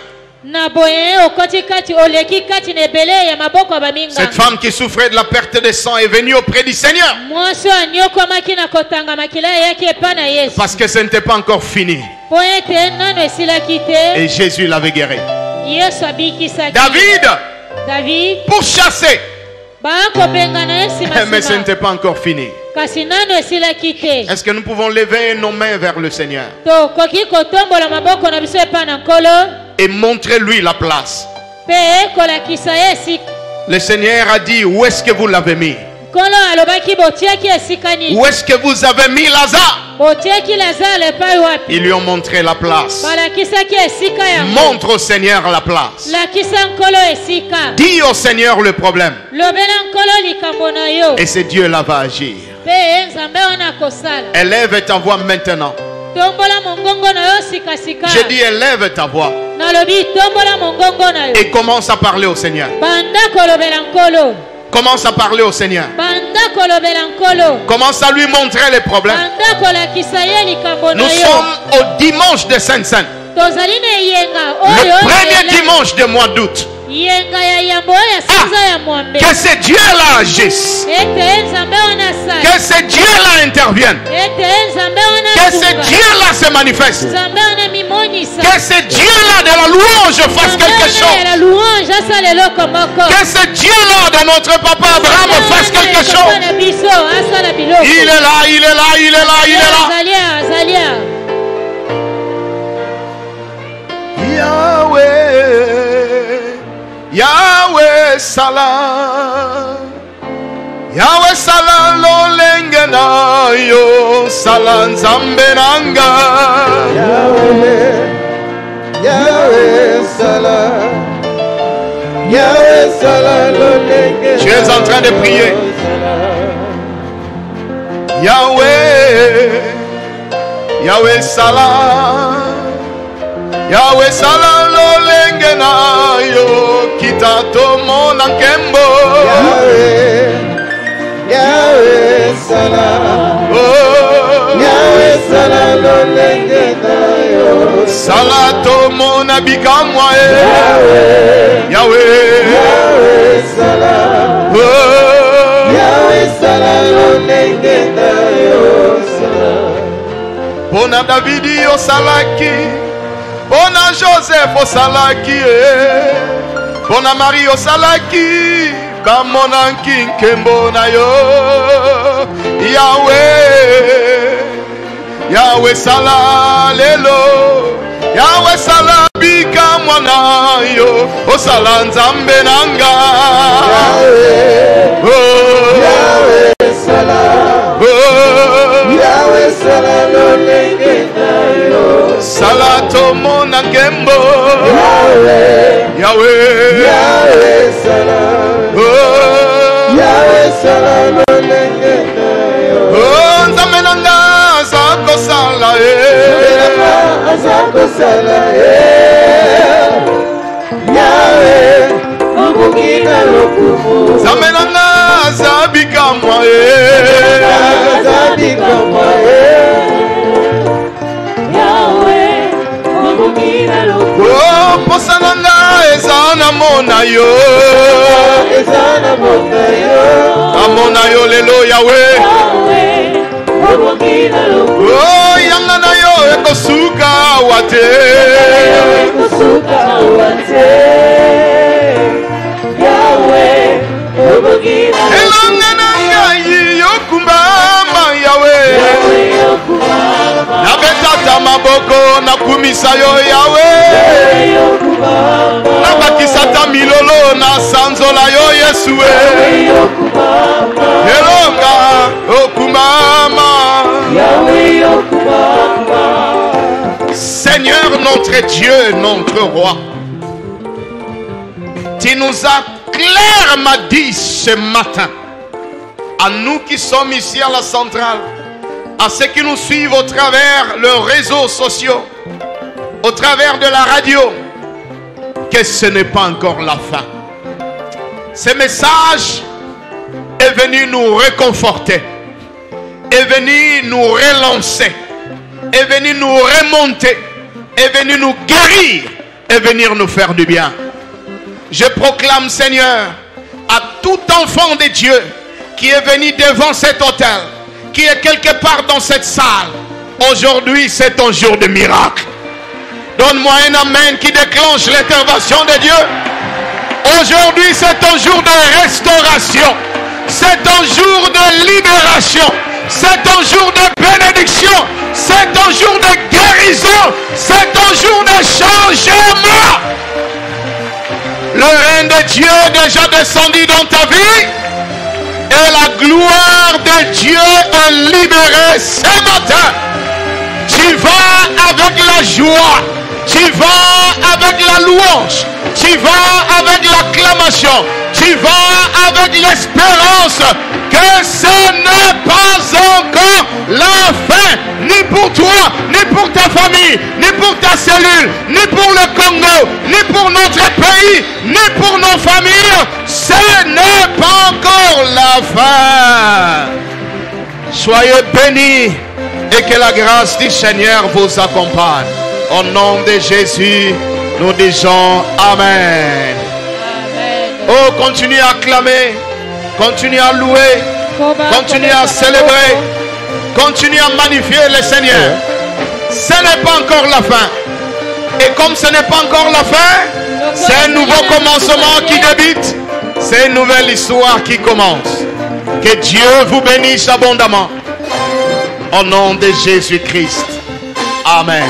Na boye okoti kati oleki kati na ebele ya maboko ya baminga. Cette femme qui souffrait de la perte de sang est venue auprès du Seigneur. Mwasi anyokwamaki na kotanga makila eyaki epa na Yesu. Parce que ce n'était pas encore fini. Po ete nano esilaki te. Et Jésus l'avait guéri. Yesu abikisaki. David pourchassé. bakobengana ye Mais ce nsima. n'était pas encore fini. Kasi nano esilaki te. Est-ce que nous pouvons lever nos mains vers le Seigneur Tokoki kotombola maboko na biso epa na nkolo. et montrer lui la place? Pe kolakisa ye esika. Le Seigneur a dit, où est-ce que vous l'avez mis? Nkolo alobaki botiaki esika nini. Où est-ce que vous avez mis Lazare? Botiaki Lazare epai wapi. Ils lui ont montré la place. Balakisaki esika yango. Montre au Seigneur la place. Lakisa nkolo esika. Dis au Seigneur le problème. Lobela nkolo likambo na yo. Et c'est Dieu là va agir. Pe nzambe wana akosala. Élève ta voix maintenant. Tombola mongongo na yo sikasika. Je dis élève ta voix. Et commence à parler au Seigneur. Commence à parler au Seigneur. Commence à lui montrer les problèmes. Nous sommes au dimanche de Sainte-Sainte. Le premier dimanche du mois d'août. Que ce Dieu-là agisse. Que ce Dieu-là intervienne. Que ce Dieu-là se manifeste. Que ce Dieu-là de la louange fasse quelque chose. Que ce Dieu-là de notre papa Abraham fasse quelque chose. Il est là, il est là, il est là, il est là. Yahweh Salah, Yahweh Salah lolenge na yo Salah nzambe nanga. Yahweh Salah, Yahweh Salah lolenge. Tu es en train de prier. Yahweh, Yahweh Salah, Yahweh Salah lolenge na yo kita tomo na kembo. Yahweh, Yahweh Salah, oh, Yahweh Salah lolenge na yo Salah tomo na bikamwa. Yahweh, Yahweh, Yahweh Salah, oh, Yahweh Salah lolenge na yo Salah. Bona Davidi yo salaki, bona Joseph o salaki, bona Marie o salaki, bamona nkembo na yo. Yahweh, Yahweh Salah lelo, Yahweh Salah bika mwana yo, o Salah nzambe nanga. Yahweh, oh, Yahweh Salah, oh, Yahweh Salah lolenge na yo Salah tomo na kembo. Yahweh, Yahweh, Yahweh Salah, oh, Yahweh Salah lolenge na yo. Oh, nzambe nanga azako sala azako sala Yahweh obukina lokumu. Nzambe nanga azabika mwa azabika mwa Yahweh obukina lokumu. Oh, posana nga ezana mona yo, ezana mona yo, amona yo lelo Yahweh. Oh, yanga na yo ekosuka wate, ekosuka wate. Yahweh, elanga na ngai yokumbama Yahweh, na betata maboko na kumisa yo Yahweh, na bakisata milolo na sanzola yo Yesue, elonga okumbama. Seigneur notre Dieu, notre roi, tu nous as clairement dit ce matin, à nous qui sommes ici à la centrale, à ceux qui nous suivent au travers leurs réseaux sociaux, au travers de la radio, que ce n'est pas encore la fin. Ce message est venu nous réconforter, est venu nous relancer, est venu nous remonter, est venu nous guérir, est venu nous faire du bien. Je proclame, Seigneur, à tout enfant de Dieu qui est venu devant cet autel, qui est quelque part dans cette salle, aujourd'hui c'est ton jour de miracle. Donne-moi un amen qui déclenche l'intervention de Dieu. Aujourd'hui c'est ton jour de restauration, c'est ton jour de libération, c'est ton jour de bénédiction, c'est ton jour de guérison, c'est ton jour de changement. Le règne de Dieu est déjà descendu dans ta vie et la gloire de Dieu est libérée ce matin. Tu vas avec la joie, tu vas avec la louange, tu vas avec l'acclamation, tu vas avec l'espérance que ce n'est pas encore la fin, ni pour toi, ni pour ta famille, vie, ni pour ta cellule, ni pour le Congo, ni pour notre pays, ni pour nos familles. Ce n'est pas encore la fin. Soyez bénis et que la grâce du Seigneur vous accompagne. Au nom de Jésus, nous disons Amen. Amen. Oh, continuez à acclamer, continuez à louer, continuez à célébrer, continuez à magnifier le Seigneur. Ce n'est pas encore la fin. Et comme ce n'est pas encore la fin, c'est un nouveau commencement qui débute. C'est une nouvelle histoire qui commence. Que Dieu vous bénisse abondamment. Au nom de Jésus-Christ. Amen.